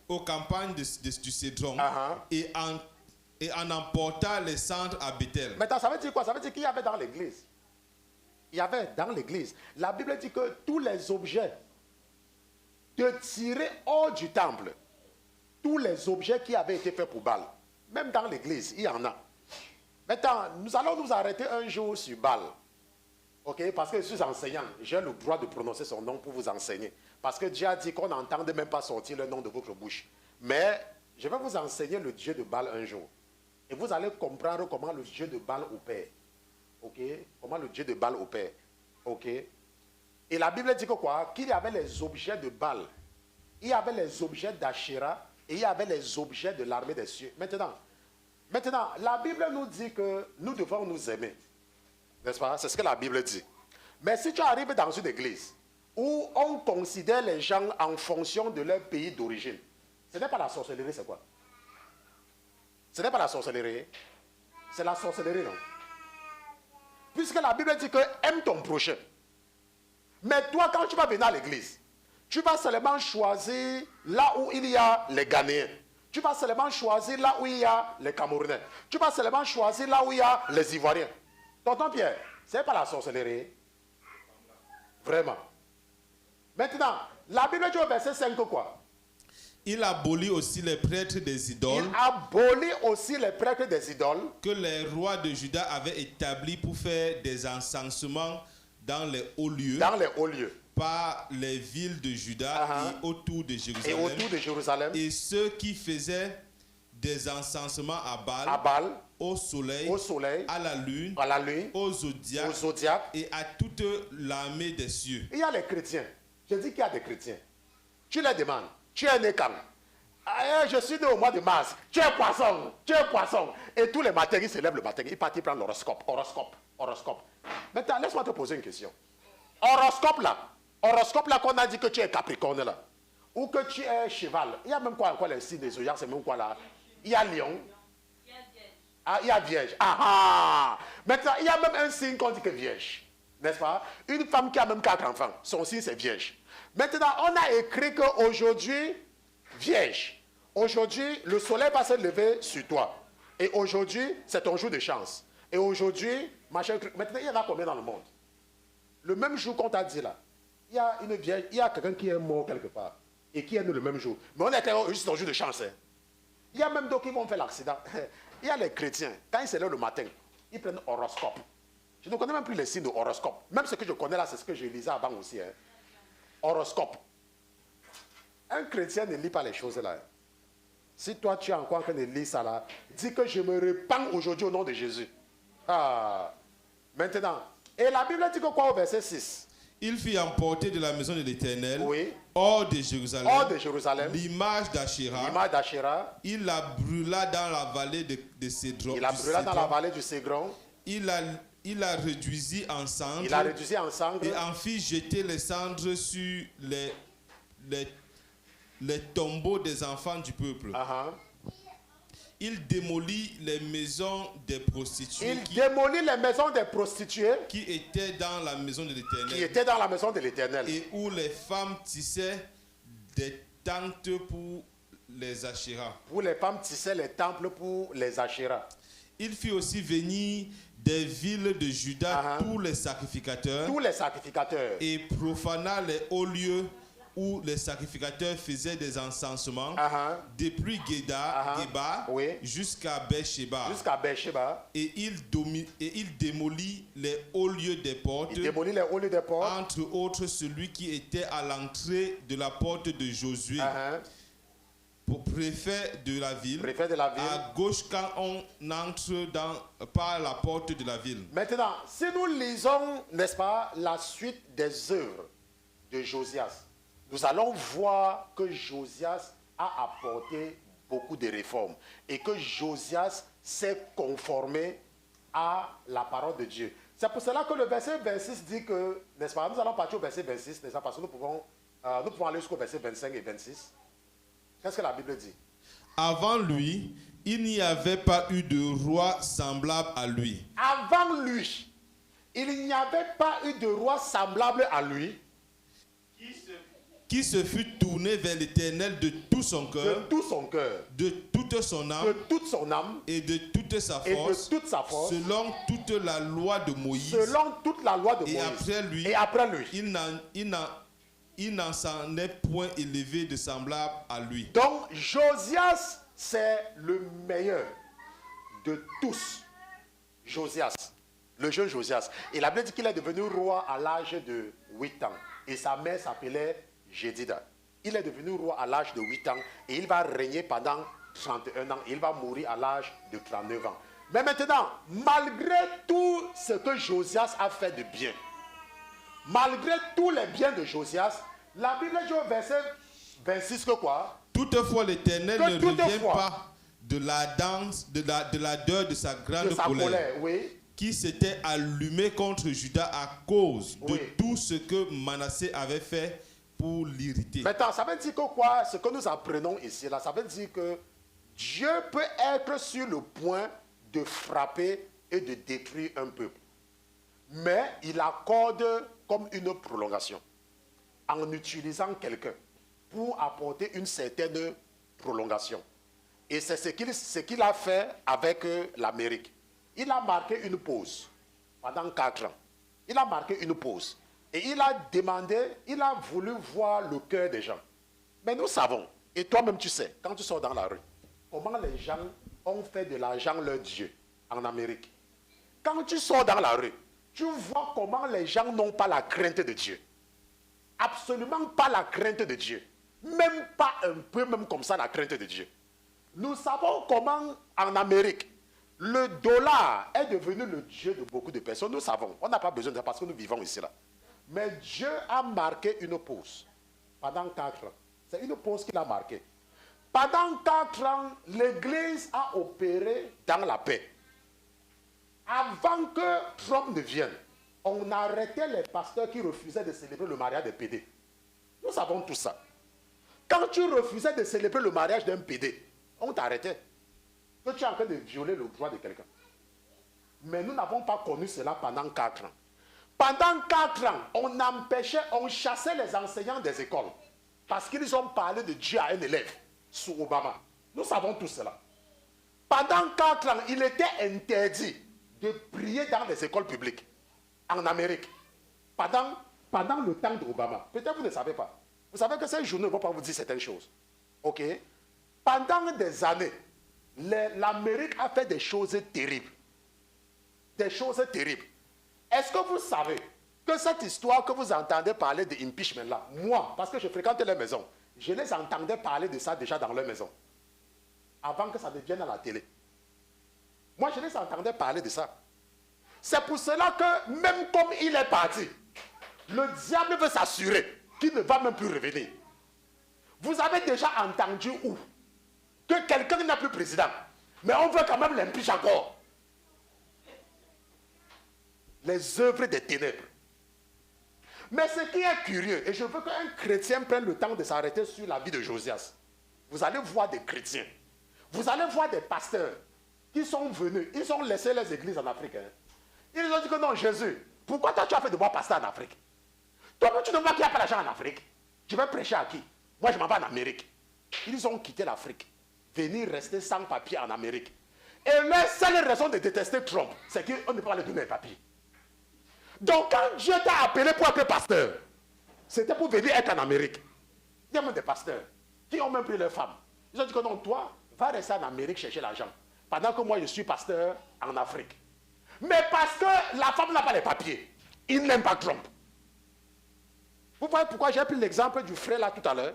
Aux campagnes du Cédron, et en emporta les cendres à Bethel. Maintenant, ça veut dire quoi? Ça veut dire qu'il y avait dans l'église. La Bible dit que tous les objets de tirer hors du temple, tous les objets qui avaient été faits pour Baal, même dans l'église, il y en a. Maintenant, nous allons nous arrêter un jour sur Baal. Ok? Parce que je suis enseignant, j'ai le droit de prononcer son nom pour vous enseigner. Parce que Dieu a dit qu'on n'entendait même pas sortir le nom de votre bouche. Mais je vais vous enseigner le Dieu de Baal un jour. Et vous allez comprendre comment le Dieu de Baal opère. Ok? Comment le Dieu de Baal opère. Ok? Et la Bible dit que quoi? Qu'il y avait les objets de Baal, il y avait les objets d'Asherah et il y avait les objets de l'armée des cieux. Maintenant, la Bible nous dit que nous devons nous aimer. N'est-ce pas? C'est ce que la Bible dit. Mais si tu arrives dans une église où on considère les gens en fonction de leur pays d'origine, ce n'est pas la sorcellerie, c'est quoi? Ce n'est pas la sorcellerie. C'est la sorcellerie, non? Puisque la Bible dit que aime ton prochain. Mais toi, quand tu vas venir à l'église, tu vas seulement choisir là où il y a les Ghanéens. Tu vas seulement choisir là où il y a les Camerounais. Tu vas seulement choisir là où il y a les Ivoiriens. Tonton Pierre, ce n'est pas la sorcellerie. Vraiment. Maintenant, la Bible dit au verset 5 quoi? Il abolit aussi les prêtres des idoles. Que les rois de Juda avaient établis pour faire des encensements dans les hauts lieux. Par les villes de Juda et autour de Jérusalem. Et ceux qui faisaient des encensements à Baal, au soleil, à la lune, au zodiaque et à toute l'armée des cieux. Il y a les chrétiens. Je dis qu'il y a des chrétiens. Tu les demandes. Tu es né quand? Je suis né au mois de mars. Tu es poisson. Et tous les matins, ils se lèvent le matin. Ils partent prendre l'horoscope. Maintenant, laisse-moi te poser une question. Horoscope là qu'on a dit que tu es Capricorne là. Ou que tu es cheval. Il y a même quoi les signes des zodiaques, c'est même quoi là? Il y a lion. Il y a vierge. Maintenant, il y a même un signe qu'on dit que vierge. N'est-ce pas? Une femme qui a même 4 enfants, son signe c'est vierge. Maintenant, on a écrit qu'aujourd'hui, vierge, aujourd'hui, le soleil va se lever sur toi. Et aujourd'hui, c'est ton jour de chance. Et aujourd'hui, maintenant, il y en a combien dans le monde? Le même jour qu'on t'a dit là, il y a une vierge, il y a quelqu'un qui est mort quelque part et qui est né le même jour. Mais on était juste ton jour de chance. Il y a même d'autres qui vont faire l'accident. Il y a les chrétiens, quand ils se lèvent le matin, ils prennent horoscope. Je ne connais même plus les signes de horoscope. Même ce que je connais là, c'est ce que je lisais avant aussi. Horoscope. Un chrétien ne lit pas les choses là. Si toi tu es encore en train de lire ça là, dis que je me répands aujourd'hui au nom de Jésus. Maintenant, et la Bible dit que quoi au verset 6? Il fit emporter de la maison de l'Éternel, oui, hors de Jérusalem, l'image d'Achéra. Il la brûla dans la vallée de Cédron. Il la brûla dans la vallée du Cédron. Il la réduisit en cendres. Et en fit jeter les cendres sur les tombeaux des enfants du peuple. Il démolit les maisons des prostituées. Qui étaient dans la maison de l'Éternel. Et où les femmes tissaient des tentes pour les Achéras. Il fit aussi venir des villes de Juda tous les sacrificateurs. Et profana les hauts lieux où les sacrificateurs faisaient des encensements, depuis Géba jusqu'à Beersheba. Et il démolit les hauts lieux des portes, entre autres celui qui était à l'entrée de la porte de Josué, préfet de la ville, à gauche quand on entre par la porte de la ville. Maintenant, si nous lisons, n'est-ce pas, la suite des œuvres de Josias, nous allons voir que Josias a apporté beaucoup de réformes et que Josias s'est conformé à la parole de Dieu. C'est pour cela que le verset 26 dit que, n'est-ce pas, nous allons partir au verset 26, n'est-ce pas, parce que nous pouvons aller jusqu'au verset 25 et 26. Qu'est-ce que la Bible dit? Avant lui, il n'y avait pas eu de roi semblable à lui. Avant lui, il n'y avait pas eu de roi semblable à lui. Qui se fut tourné vers l'Éternel de tout son cœur, de toute son âme, et de toute sa force, selon toute la loi de Moïse. Et après lui, il n'en s'en est point élevé de semblable à lui. Donc Josias, c'est le meilleur de tous. Josias, le jeune Josias. Et la Bible dit qu'il est devenu roi à l'âge de 8 ans. Et sa mère s'appelait Jédida. Il est devenu roi à l'âge de 8 ans et il va régner pendant 31 ans. Et il va mourir à l'âge de 39 ans. Mais maintenant, malgré tout ce que Josias a fait de bien, malgré tous les biens de Josias, la Bible dit au verset 26 que quoi? Toutefois, l'Éternel ne revient pas de la danse, de l'ardeur de sa grande colère, qui s'était allumée contre Juda à cause de tout ce que Manassé avait fait pour l'irriter. Maintenant, ça veut dire que quoi? Ce que nous apprenons ici, là, ça veut dire que Dieu peut être sur le point de frapper et de détruire un peuple. Mais il accorde comme une prolongation en utilisant quelqu'un pour apporter une certaine prolongation. Et c'est ce qu'il a fait avec l'Amérique. Il a marqué une pause pendant 4 ans. Il a marqué une pause. Et il a demandé, il a voulu voir le cœur des gens. Mais nous savons, et toi-même tu sais, quand tu sors dans la rue, comment les gens ont fait de l'argent leur Dieu en Amérique. Quand tu sors dans la rue, tu vois comment les gens n'ont pas la crainte de Dieu. Absolument pas la crainte de Dieu. Même pas un peu, même comme ça, la crainte de Dieu. Nous savons comment en Amérique, le dollar est devenu le Dieu de beaucoup de personnes. Nous savons, on n'a pas besoin de ça parce que nous vivons ici là. Mais Dieu a marqué une pause pendant 4 ans. C'est une pause qu'il a marquée. Pendant 4 ans, l'Église a opéré dans la paix. Avant que Trump ne vienne, on arrêtait les pasteurs qui refusaient de célébrer le mariage des PD. Nous savons tout ça. Quand tu refusais de célébrer le mariage d'un PD, on t'arrêtait. Que tu es en train de violer le droit de quelqu'un. Mais nous n'avons pas connu cela pendant 4 ans. Pendant 4 ans, on chassait les enseignants des écoles parce qu'ils ont parlé de Dieu à un élève sous Obama. Nous savons tout cela. Pendant 4 ans, il était interdit de prier dans les écoles publiques en Amérique. Pendant le temps d'Obama. Peut-être vous ne savez pas. Vous savez que ces journaux ne vont pas vous dire certaines choses. Ok? Pendant des années, l'Amérique a fait des choses terribles. Des choses terribles. Est-ce que vous savez que cette histoire que vous entendez parler de impeachment là, moi, parce que je fréquente les maisons, je les entendais parler de ça déjà dans leur maison. Avant que ça devienne à la télé. Moi, je les entendais parler de ça. C'est pour cela que, même comme il est parti, Le diable veut s'assurer qu'il ne va même plus revenir. Vous avez déjà entendu où? Que quelqu'un n'est plus président. Mais on veut quand même l'impeacher encore. Les œuvres des ténèbres. Mais ce qui est curieux, et je veux qu'un chrétien prenne le temps de s'arrêter sur la vie de Josias. Vous allez voir des chrétiens. Vous allez voir des pasteurs qui sont venus. Ils ont laissé les églises en Afrique. Ils ont dit que non, Jésus, pourquoi toi tu as fait de moi pasteur en Afrique? Toi, tu ne vois qu'il n'y a pas d'argent en Afrique. Tu vas prêcher à qui? Moi, je m'en vais en Amérique. Ils ont quitté l'Afrique. Venir rester sans papier en Amérique. Et leur seule raison de détester Trump, c'est qu'on ne peut pas leur donner un papier. Donc, quand Dieu t'a appelé pour être pasteur, c'était pour venir être en Amérique. Il y a même des pasteurs qui ont même pris leurs femmes. Ils ont dit que non, toi, va rester en Amérique chercher l'argent. Pendant que moi, je suis pasteur en Afrique. Mais parce que la femme n'a pas les papiers, il n'aime pas Trump. Vous voyez pourquoi j'ai pris l'exemple du frère là tout à l'heure.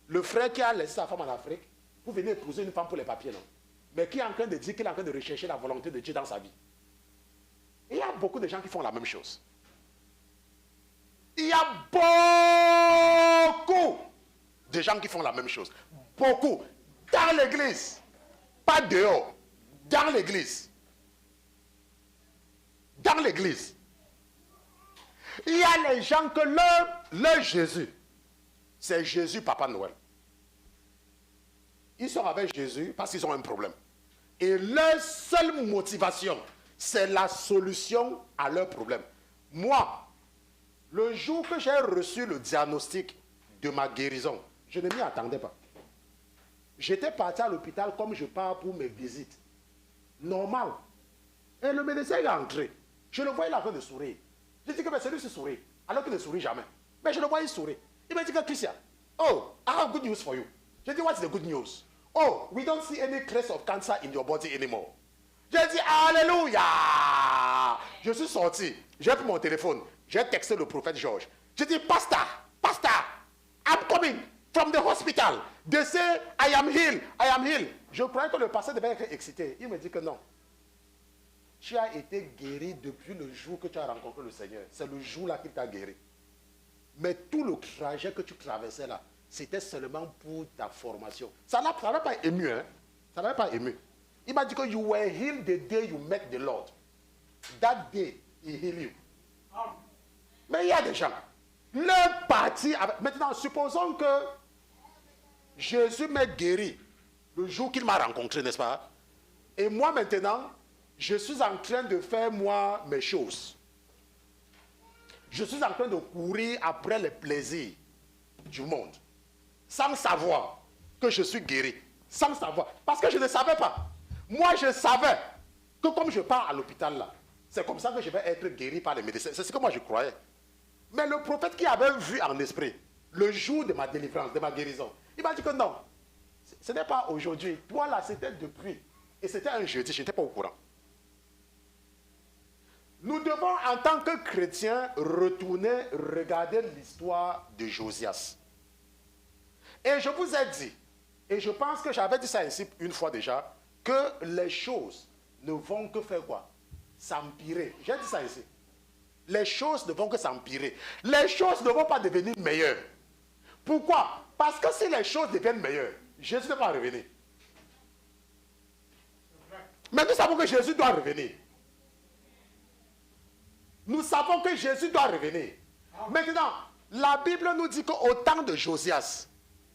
Le frère qui a laissé sa femme en Afrique pour venir épouser une femme pour les papiers, non. Mais qui est en train de dire qu'il est en train de rechercher la volonté de Dieu dans sa vie. Et il y a beaucoup de gens qui font la même chose. Il y a beaucoup de gens qui font la même chose. Beaucoup. Dans l'église. Pas dehors. Dans l'église. Dans l'église. Il y a les gens que leur Jésus, c'est Jésus Papa Noël. Ils sont avec Jésus parce qu'ils ont un problème. Et leur seule motivation, c'est la solution à leur problème. Moi, le jour que j'ai reçu le diagnostic de ma guérison, je ne m'y attendais pas. J'étais parti à l'hôpital comme je pars pour mes visites. Normal. Et le médecin est entré. Je le voyais là en train de sourire. J'ai dit que celui-ci sourit, alors qu'il ne sourit jamais. Mais je le voyais sourire. Il m'a dit que Christian, oh, I have good news for you. J'ai dit, what's the good news? Oh, we don't see any trace of cancer in your body anymore. J'ai dit, alléluia. Je suis sorti, j'ai pris mon téléphone, j'ai texté le prophète Georges. J'ai dit, pastor, I'm coming from the hospital. They say, I am healed, I am healed. Je croyais que le pasteur devait être excité. Il me dit que non. Tu as été guéri depuis le jour que tu as rencontré le Seigneur. C'est le jour-là qu'il t'a guéri. Mais tout le trajet que tu traversais là, c'était seulement pour ta formation. Ça n'avait pas ému, hein? Ça n'avait pas ému. Il m'a dit que you were healed the day you met the Lord. That day, he healed you. Mais il y a des gens. Leur parti avec... Maintenant, supposons que Jésus m'a guéri le jour qu'il m'a rencontré, n'est-ce pas? Et moi maintenant, je suis en train de faire moi mes choses. Je suis en train de courir après les plaisirs du monde. Sans savoir que je suis guéri. Sans savoir. Parce que je ne savais pas. Moi, je savais que comme je pars à l'hôpital là, c'est comme ça que je vais être guéri par les médecins. C'est ce que moi je croyais. Mais le prophète qui avait vu en esprit, le jour de ma délivrance, de ma guérison, il m'a dit que non, ce n'est pas aujourd'hui. Toi là, c'était depuis. Et c'était un jeudi, je n'étais pas au courant. Nous devons, en tant que chrétiens, retourner regarder l'histoire de Josias. Et je vous ai dit, et je pense que j'avais dit ça ici une fois déjà, que les choses ne vont que faire quoi? S'empirer. J'ai dit ça ici. Les choses ne vont que s'empirer. Les choses ne vont pas devenir meilleures. Pourquoi? Parce que si les choses deviennent meilleures, Jésus ne va pas revenir. Mais nous savons que Jésus doit revenir. Nous savons que Jésus doit revenir. Maintenant, la Bible nous dit qu'au temps de Josias,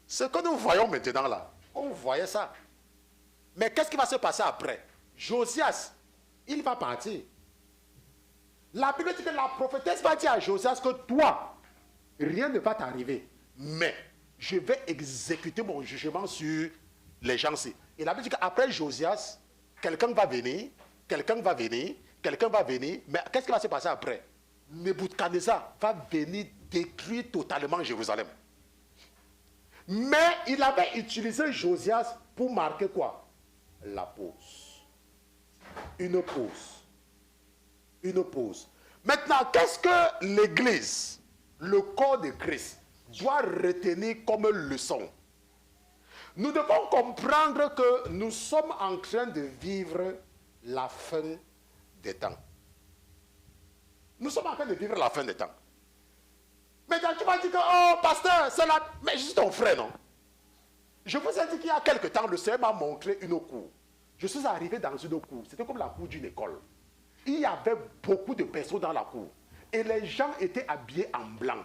ce que nous voyons maintenant là, on voyait ça. Mais qu'est-ce qui va se passer après? Josias, il va partir. La Bible dit que la prophétesse va dire à Josias que toi, rien ne va t'arriver. Mais je vais exécuter mon jugement sur les gens-ci. Et la Bible dit qu'après Josias, quelqu'un va venir, quelqu'un va venir, quelqu'un va venir. Mais qu'est-ce qui va se passer après? Nebuchadnezzar va venir détruire totalement Jérusalem. Mais il avait utilisé Josias pour marquer quoi? La pause. Une pause. Une pause. Maintenant, qu'est-ce que l'Église, le corps de Christ, doit retenir comme leçon? Nous devons comprendre que nous sommes en train de vivre la fin des temps. Nous sommes en train de vivre la fin des temps. Maintenant, tu vas dire que, oh, pasteur, c'est là. Mais je suis ton frère, non? Je vous ai dit qu'il y a quelque temps, le Seigneur m'a montré une cour. Je suis arrivé dans une cour. C'était comme la cour d'une école. Il y avait beaucoup de personnes dans la cour. Et les gens étaient habillés en blanc.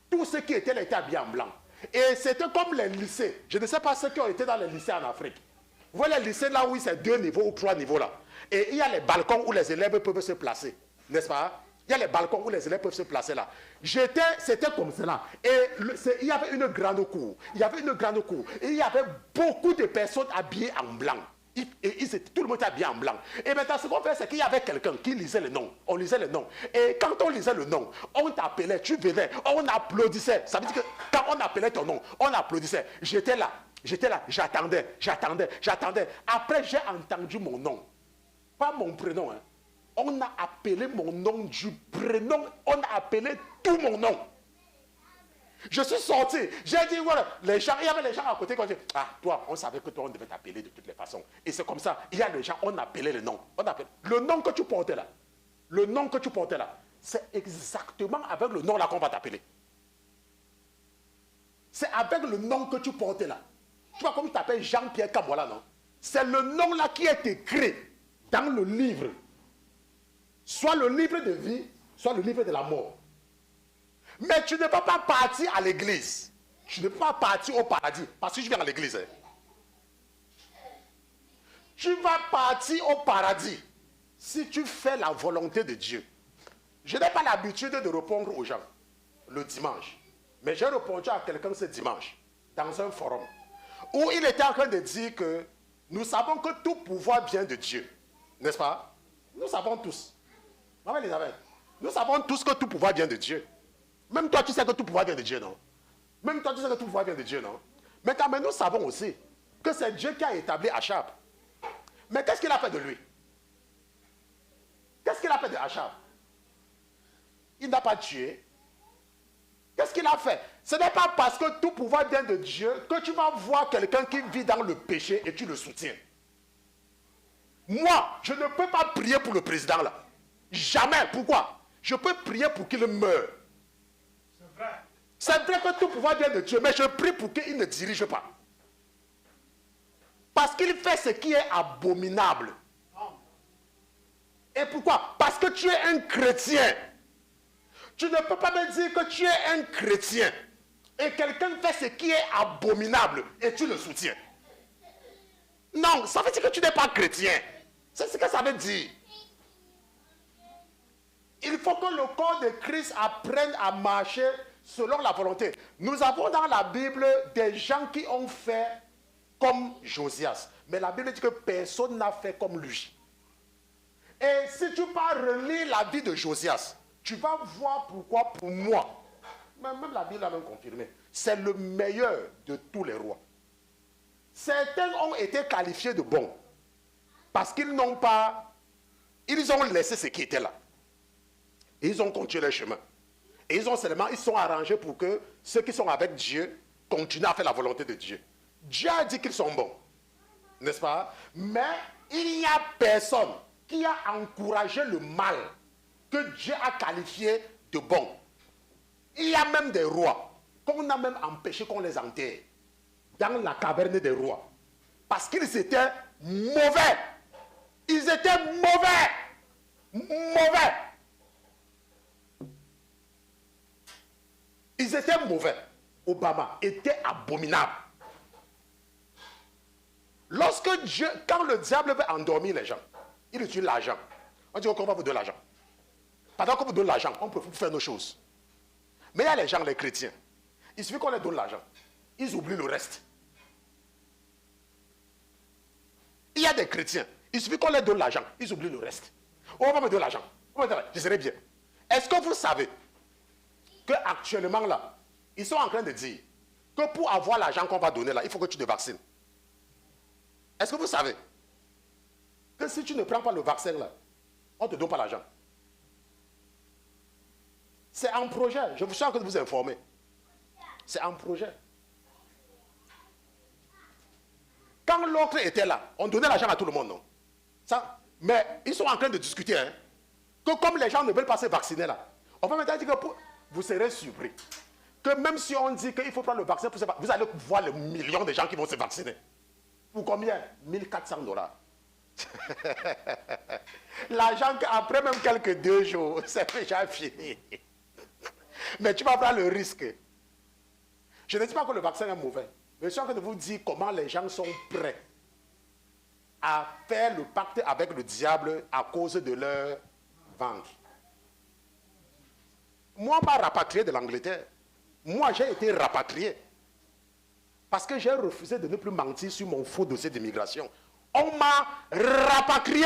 Tous ceux qui étaient là étaient habillés en blanc. Et c'était comme les lycées. Je ne sais pas ceux qui ont été dans les lycées en Afrique. Vous voyez les lycées là où c'est 2 niveaux ou 3 niveaux là. Et il y a les balcons où les élèves peuvent se placer. N'est-ce pas? Il y a les balcons où les élèves peuvent se placer là. C'était comme cela. Et il y avait une grande cour. Il y avait une grande cour. Et il y avait beaucoup de personnes habillées en blanc. Tout le monde était habillé en blanc. Et maintenant, ce qu'on fait, c'est qu'il y avait quelqu'un qui lisait le nom. On lisait le nom. Et quand on lisait le nom, on t'appelait, tu venais, on applaudissait. Ça veut dire que quand on appelait ton nom, on applaudissait. J'étais là, j'attendais. Après, j'ai entendu mon nom. Pas mon prénom, hein. On a appelé mon nom du prénom. On a appelé tout mon nom. Je suis sorti. J'ai dit, voilà, il y avait les gens à côté qui ont dit, ah, toi, on savait que toi, on devait t'appeler de toutes les façons. Et c'est comme ça, il y a les gens, on appelait le nom. Le nom que tu portais là, c'est exactement avec le nom là qu'on va t'appeler. C'est avec le nom que tu portais là. Tu vois, comme tu t'appelles Jean-Pierre Kamola, non? C'est le nom là qui est écrit dans le livre. Soit le livre de vie, soit le livre de la mort. Mais tu ne peux pas partir à l'église. Tu ne peux pas partir au paradis. Parce que je viens à l'église. Hein. Tu vas partir au paradis si tu fais la volonté de Dieu. Je n'ai pas l'habitude de répondre aux gens le dimanche. Mais j'ai répondu à quelqu'un ce dimanche dans un forum où il était en train de dire que nous savons que tout pouvoir vient de Dieu. N'est-ce pas? Nous savons tous. Maman Elisabeth, nous savons tous que tout pouvoir vient de Dieu. Même toi, tu sais que tout pouvoir vient de Dieu, non? Même toi, tu sais que tout pouvoir vient de Dieu, non? Mais quand même, nous savons aussi que c'est Dieu qui a établi Achab. Mais qu'est-ce qu'il a fait de lui? Qu'est-ce qu'il a fait de Achab? Il n'a pas tué. Qu'est-ce qu'il a fait? Ce n'est pas parce que tout pouvoir vient de Dieu que tu vas voir quelqu'un qui vit dans le péché et tu le soutiens. Moi, je ne peux pas prier pour le président là. Jamais. Pourquoi? Je peux prier pour qu'il meure. C'est vrai que tout pouvoir vient de Dieu, mais je prie pour qu'il ne dirige pas. Parce qu'il fait ce qui est abominable. Et pourquoi? Parce que tu es un chrétien. Tu ne peux pas me dire que tu es un chrétien et quelqu'un fait ce qui est abominable et tu le soutiens. Non, ça veut dire que tu n'es pas chrétien. C'est ce que ça veut dire. Il faut que le corps de Christ apprenne à marcher selon la volonté. Nous avons dans la Bible des gens qui ont fait comme Josias. Mais la Bible dit que personne n'a fait comme lui. Et si tu vas relire la vie de Josias, tu vas voir pourquoi pour moi, même la Bible a même confirmé, c'est le meilleur de tous les rois. Certains ont été qualifiés de bons parce qu'ils n'ont pas, ils ont laissé ce qui était là. Et ils ont continué leur chemin. Et ils sont arrangés pour que ceux qui sont avec Dieu continuent à faire la volonté de Dieu. Dieu a dit qu'ils sont bons. N'est-ce pas? Mais il n'y a personne qui a encouragé le mal que Dieu a qualifié de bon. Il y a même des rois qu'on a même empêché qu'on les enterre dans la caverne des rois. Parce qu'ils étaient mauvais. Ils étaient mauvais. Mauvais. Ils étaient mauvais. Obama était abominable. Lorsque Dieu, quand le diable veut endormir les gens, il utilise l'argent. On dit qu'on va vous donner l'argent. Pendant qu'on vous donne l'argent, on peut faire nos choses. Mais il y a les gens, les chrétiens. Il suffit qu'on leur donne l'argent. Ils oublient le reste. Il y a des chrétiens. Il suffit qu'on leur donne l'argent. Ils oublient le reste. Oh, on va me donner l'argent. Je serai bien. Est-ce que vous savez qu'actuellement là, ils sont en train de dire que pour avoir l'argent qu'on va donner là, il faut que tu te vaccines. Est-ce que vous savez que si tu ne prends pas le vaccin là, on ne te donne pas l'argent? C'est un projet. Je vous suis en train de vous informer. C'est un projet. Quand l'autre était là, on donnait l'argent à tout le monde, non? Ça, mais ils sont en train de discuter, hein, que comme les gens ne veulent pas se vacciner là, on va maintenant dire que vous serez surpris. que même si on dit qu'il faut prendre le vaccin pour se vacciner, vous allez voir les millions de gens qui vont se vacciner. Pour combien? 1400 $. L'argent, après même quelques 2 jours, c'est déjà fini. Mais tu vas prendre le risque. Je ne dis pas que le vaccin est mauvais. Mais je suis en train de vous dire comment les gens sont prêts à faire le pacte avec le diable à cause de leur ventre. Moi, on m'a rapatrié de l'Angleterre. Moi, j'ai été rapatrié. Parce que j'ai refusé de ne plus mentir sur mon faux dossier d'immigration. On m'a rapatrié.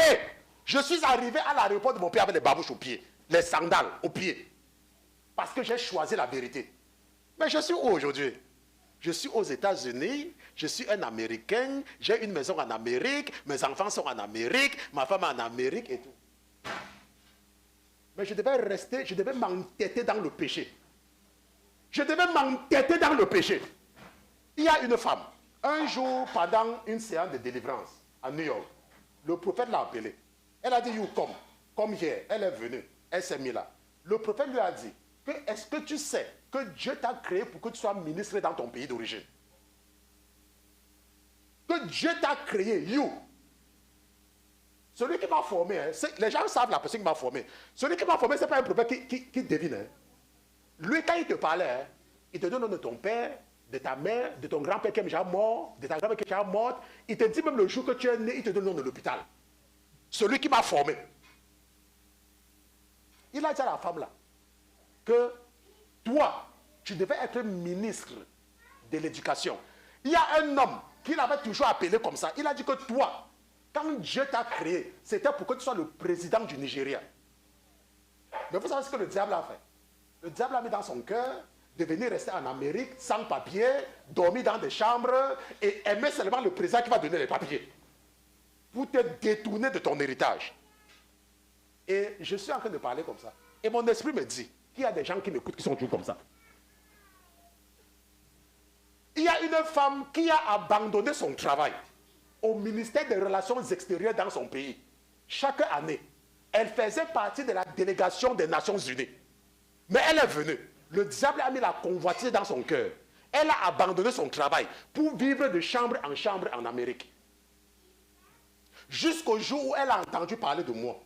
Je suis arrivé à l'aéroport de mon pays avec les babouches aux pieds, les sandales aux pieds. Parce que j'ai choisi la vérité. Mais je suis où aujourd'hui? Je suis aux États-Unis, je suis un Américain, j'ai une maison en Amérique, mes enfants sont en Amérique, ma femme est en Amérique et tout. Mais je devais rester, je devais m'entêter dans le péché. Je devais m'entêter dans le péché. Il y a une femme, un jour pendant une séance de délivrance à New York, le prophète l'a appelée. Elle a dit, you come, comme hier, elle est venue, elle s'est mise là. Le prophète lui a dit, est-ce que tu sais que Dieu t'a créé pour que tu sois ministre dans ton pays d'origine? Que Dieu t'a créé, you. Celui qui m'a formé, hein, les gens savent la personne qui m'a formé. Celui qui m'a formé, ce n'est pas un prophète qui devine. Hein. Lui, quand il te parlait, hein, il te donne le nom de ton père, de ta mère, de ton grand-père qui est déjà mort, de ta grand-mère qui est déjà morte. Il te dit même le jour que tu es né, il te donne le nom de l'hôpital. Celui qui m'a formé. Il a dit à la femme là, que toi, tu devais être ministre de l'éducation. Il y a un homme qui l'avait toujours appelé comme ça. Il a dit que toi, quand Dieu t'a créé, c'était pour que tu sois le président du Nigeria. Mais vous savez ce que le diable a fait? Le diable a mis dans son cœur de venir rester en Amérique sans papier, dormir dans des chambres et aimer seulement le président qui va donner les papiers. Pour te détourner de ton héritage. Et je suis en train de parler comme ça. Et mon esprit me dit qu'il y a des gens qui m'écoutent qui sont toujours comme ça. Il y a une femme qui a abandonné son travail au ministère des Relations extérieures dans son pays. Chaque année, elle faisait partie de la délégation des Nations Unies. Mais elle est venue. Le diable a mis la convoitise dans son cœur. Elle a abandonné son travail pour vivre de chambre en Amérique. Jusqu'au jour où elle a entendu parler de moi.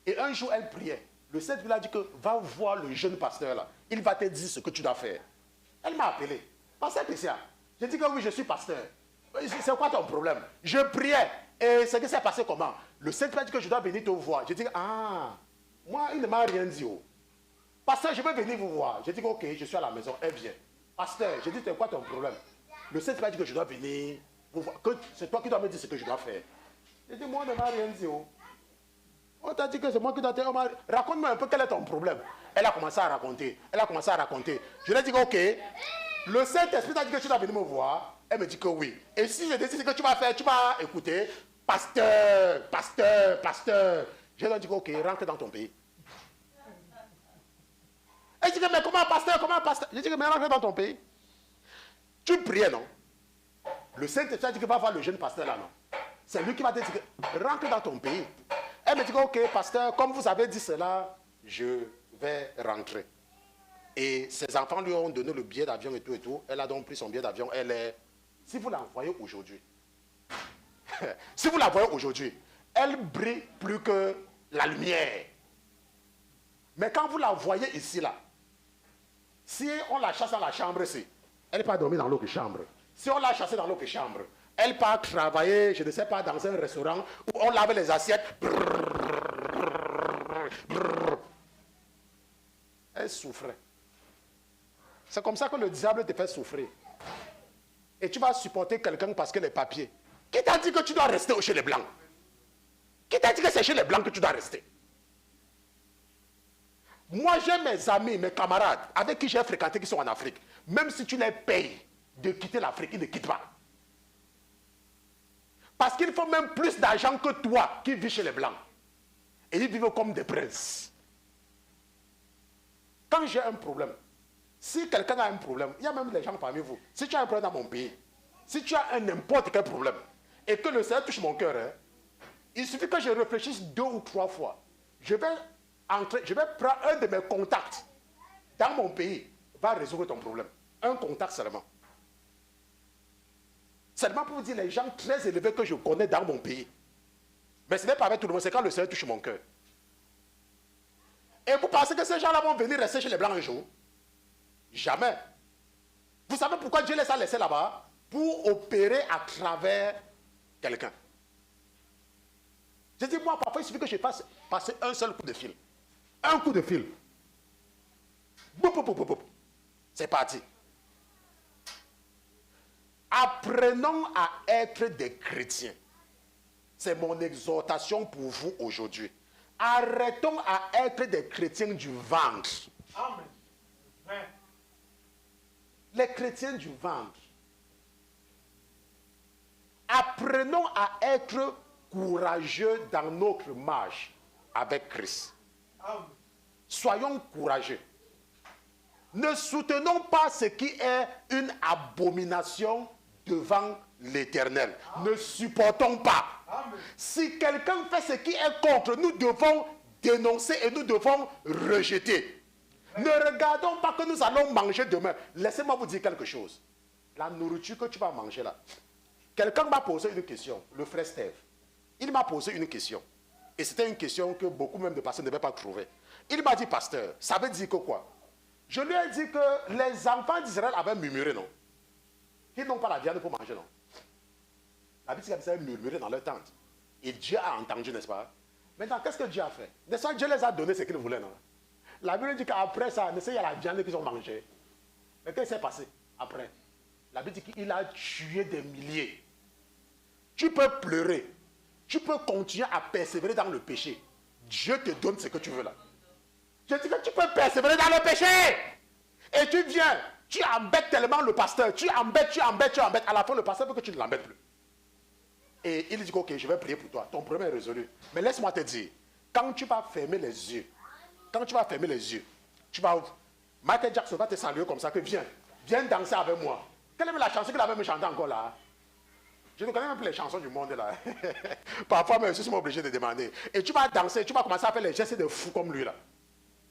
Et un jour, elle priait. Le Seigneur lui a dit que va voir le jeune pasteur là. Il va te dire ce que tu dois faire. Elle m'a appelé. Pasteur Christian. J'ai dit que oui, je suis pasteur. C'est quoi ton problème? Je priais. Et ce qui s'est passé comment? Le Seigneur m'a dit que je dois venir te voir. J'ai dit, ah, moi, il ne m'a rien dit. Oh. Pasteur, je vais venir vous voir. J'ai dit, ok, je suis à la maison. Elle vient. Pasteur, j'ai dit, c'est quoi ton problème? Le Seigneur m'a dit que je dois venir vous voir. Que c'est toi qui dois me dire ce que je dois faire. J'ai dit, moi, on ne m'a rien dit. Oh. On t'a dit que c'est moi qui dois te... Raconte-moi un peu quel est ton problème. Elle a commencé à raconter. Je lui ai dit que, ok, le Saint-Esprit t'a dit que tu dois venir me voir. Elle me dit que oui. Et si je décide que tu vas faire, tu vas écouter. Pasteur. Je lui ai dit que, ok, rentre dans ton pays. Elle dit que, mais comment pasteur? Je dis que, mais rentre dans ton pays. Tu priais, non? Le Saint-Esprit a dit que va voir le jeune pasteur là, non? C'est lui qui va te dire que rentre dans ton pays. Elle me dit que, ok, pasteur, comme vous avez dit cela, je vais rentrer. Et ses enfants lui ont donné le billet d'avion et tout. Elle a donc pris son billet d'avion. Elle est... Si vous la voyez aujourd'hui, elle brille plus que la lumière. Mais quand vous la voyez ici, là, si on la chasse dans la chambre ici, elle n'est pas dormir dans l'autre chambre. Si on l'a chassée dans l'autre chambre, elle part travailler, je ne sais pas, dans un restaurant où on lave les assiettes. Elle souffrait. C'est comme ça que le diable te fait souffrir. Et tu vas supporter quelqu'un parce que les papiers. Qui t'a dit que tu dois rester chez les Blancs? Qui t'a dit que c'est chez les Blancs que tu dois rester? Moi, j'ai mes amis, mes camarades, avec qui j'ai fréquenté, qui sont en Afrique. Même si tu les payes de quitter l'Afrique, ils ne quittent pas. Parce qu'il faut même plus d'argent que toi qui vis chez les Blancs. Et ils vivent comme des princes. Quand j'ai un problème, si quelqu'un a un problème, il y a même des gens parmi vous. Si tu as un problème dans mon pays, si tu as un n'importe quel problème, et que le Seigneur touche mon cœur, hein, il suffit que je réfléchisse 2 ou 3 fois. Je vais prendre un de mes contacts dans mon pays, va résoudre ton problème. Un contact seulement. Seulement pour vous dire les gens très élevés que je connais dans mon pays. Mais ce n'est pas avec tout le monde, c'est quand le Seigneur touche mon cœur. Et vous pensez que ces gens-là vont venir rester chez les Blancs un jour? Jamais. Vous savez pourquoi Dieu les a laissés là-bas? Pour opérer à travers quelqu'un. Je dis, moi, parfois, il suffit que je fasse passer un seul coup de fil. Un coup de fil. Boum, boum, boum, boum, boum. C'est parti. Apprenons à être des chrétiens. C'est mon exhortation pour vous aujourd'hui. Arrêtons à être des chrétiens du ventre. Amen. Les chrétiens du ventre. Apprenons à être courageux dans notre marche avec Christ. Amen. Soyons courageux. Ne soutenons pas ce qui est une abomination devant l'Éternel. Ne supportons pas. Amen. Si quelqu'un fait ce qui est contre, nous devons dénoncer et nous devons rejeter. Ne regardons pas que nous allons manger demain. Laissez-moi vous dire quelque chose. La nourriture que tu vas manger là. Quelqu'un m'a posé une question, le frère Steve. Il m'a posé une question. Et c'était une question que beaucoup même de pasteurs ne devaient pas trouver. Il m'a dit, pasteur, ça veut dire que quoi? Je lui ai dit que les enfants d'Israël avaient murmuré, non? Qu'ils n'ont pas la viande pour manger, non? La Bible dit qu'ils avaient murmuré dans leur tente. Et Dieu a entendu, n'est-ce pas? Maintenant, qu'est-ce que Dieu a fait? N'est-ce pas, Dieu les a donné ce qu'ils voulaient, non? La Bible dit qu'après ça, il y a la viande qu'ils ont mangée. Mais qu'est-ce qui s'est passé après? La Bible dit qu'il a tué des milliers. Tu peux pleurer. Tu peux continuer à persévérer dans le péché. Dieu te donne ce que tu veux là. Je dis que tu peux persévérer dans le péché. Et tu viens, tu embêtes tellement le pasteur. Tu embêtes. À la fin, le pasteur veut que tu ne l'embêtes plus. Et il dit, ok, je vais prier pour toi. Ton problème est résolu. Mais laisse-moi te dire, quand tu vas fermer les yeux, tu vas... Michael Jackson va te saluer comme ça, que viens danser avec moi. Quelle est la chanson qu'il avait me chanter encore là? Je ne connais même plus les chansons du monde là. Parfois, même, je suis obligé de demander. Et tu vas danser, tu vas commencer à faire les gestes de fou comme lui là.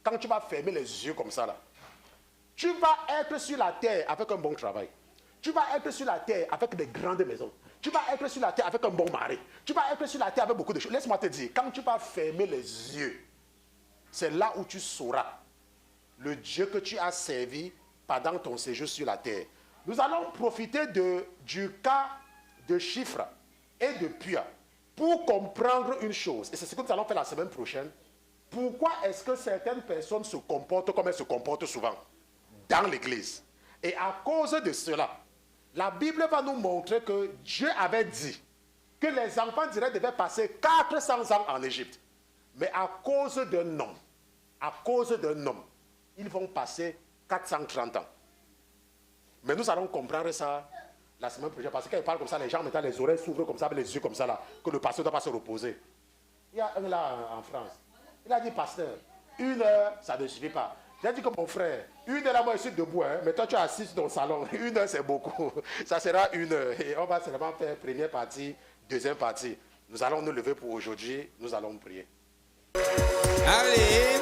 Quand tu vas fermer les yeux comme ça là, tu vas être sur la terre avec un bon travail. Tu vas être sur la terre avec des grandes maisons. Tu vas être sur la terre avec un bon mari. Tu vas être sur la terre avec beaucoup de choses. Laisse-moi te dire, quand tu vas fermer les yeux, c'est là où tu sauras le Dieu que tu as servi pendant ton séjour sur la terre. Nous allons profiter du cas de Chiffre et de Pua pour comprendre une chose. Et c'est ce que nous allons faire la semaine prochaine. Pourquoi est-ce que certaines personnes se comportent comme elles se comportent souvent dans l'église? Et à cause de cela, la Bible va nous montrer que Dieu avait dit que les enfants d'Israël devaient passer 400 ans en Égypte. Mais à cause d'un homme, ils vont passer 430 ans. Mais nous allons comprendre ça la semaine prochaine. Parce que quand il parle comme ça, les gens mettent les oreilles s'ouvrent comme ça, avec les yeux comme ça, là, que le pasteur ne doit pas se reposer. Il y a un là en France. Il a dit, pasteur, 1 heure, ça ne suffit pas. J'ai dit que mon frère, 1 heure là, moi je suis debout, hein, mais toi tu es assis dans le salon. 1 heure c'est beaucoup. Ça sera 1 heure. Et on va seulement faire première partie, deuxième partie. Nous allons nous lever pour aujourd'hui. Nous allons prier. Allez!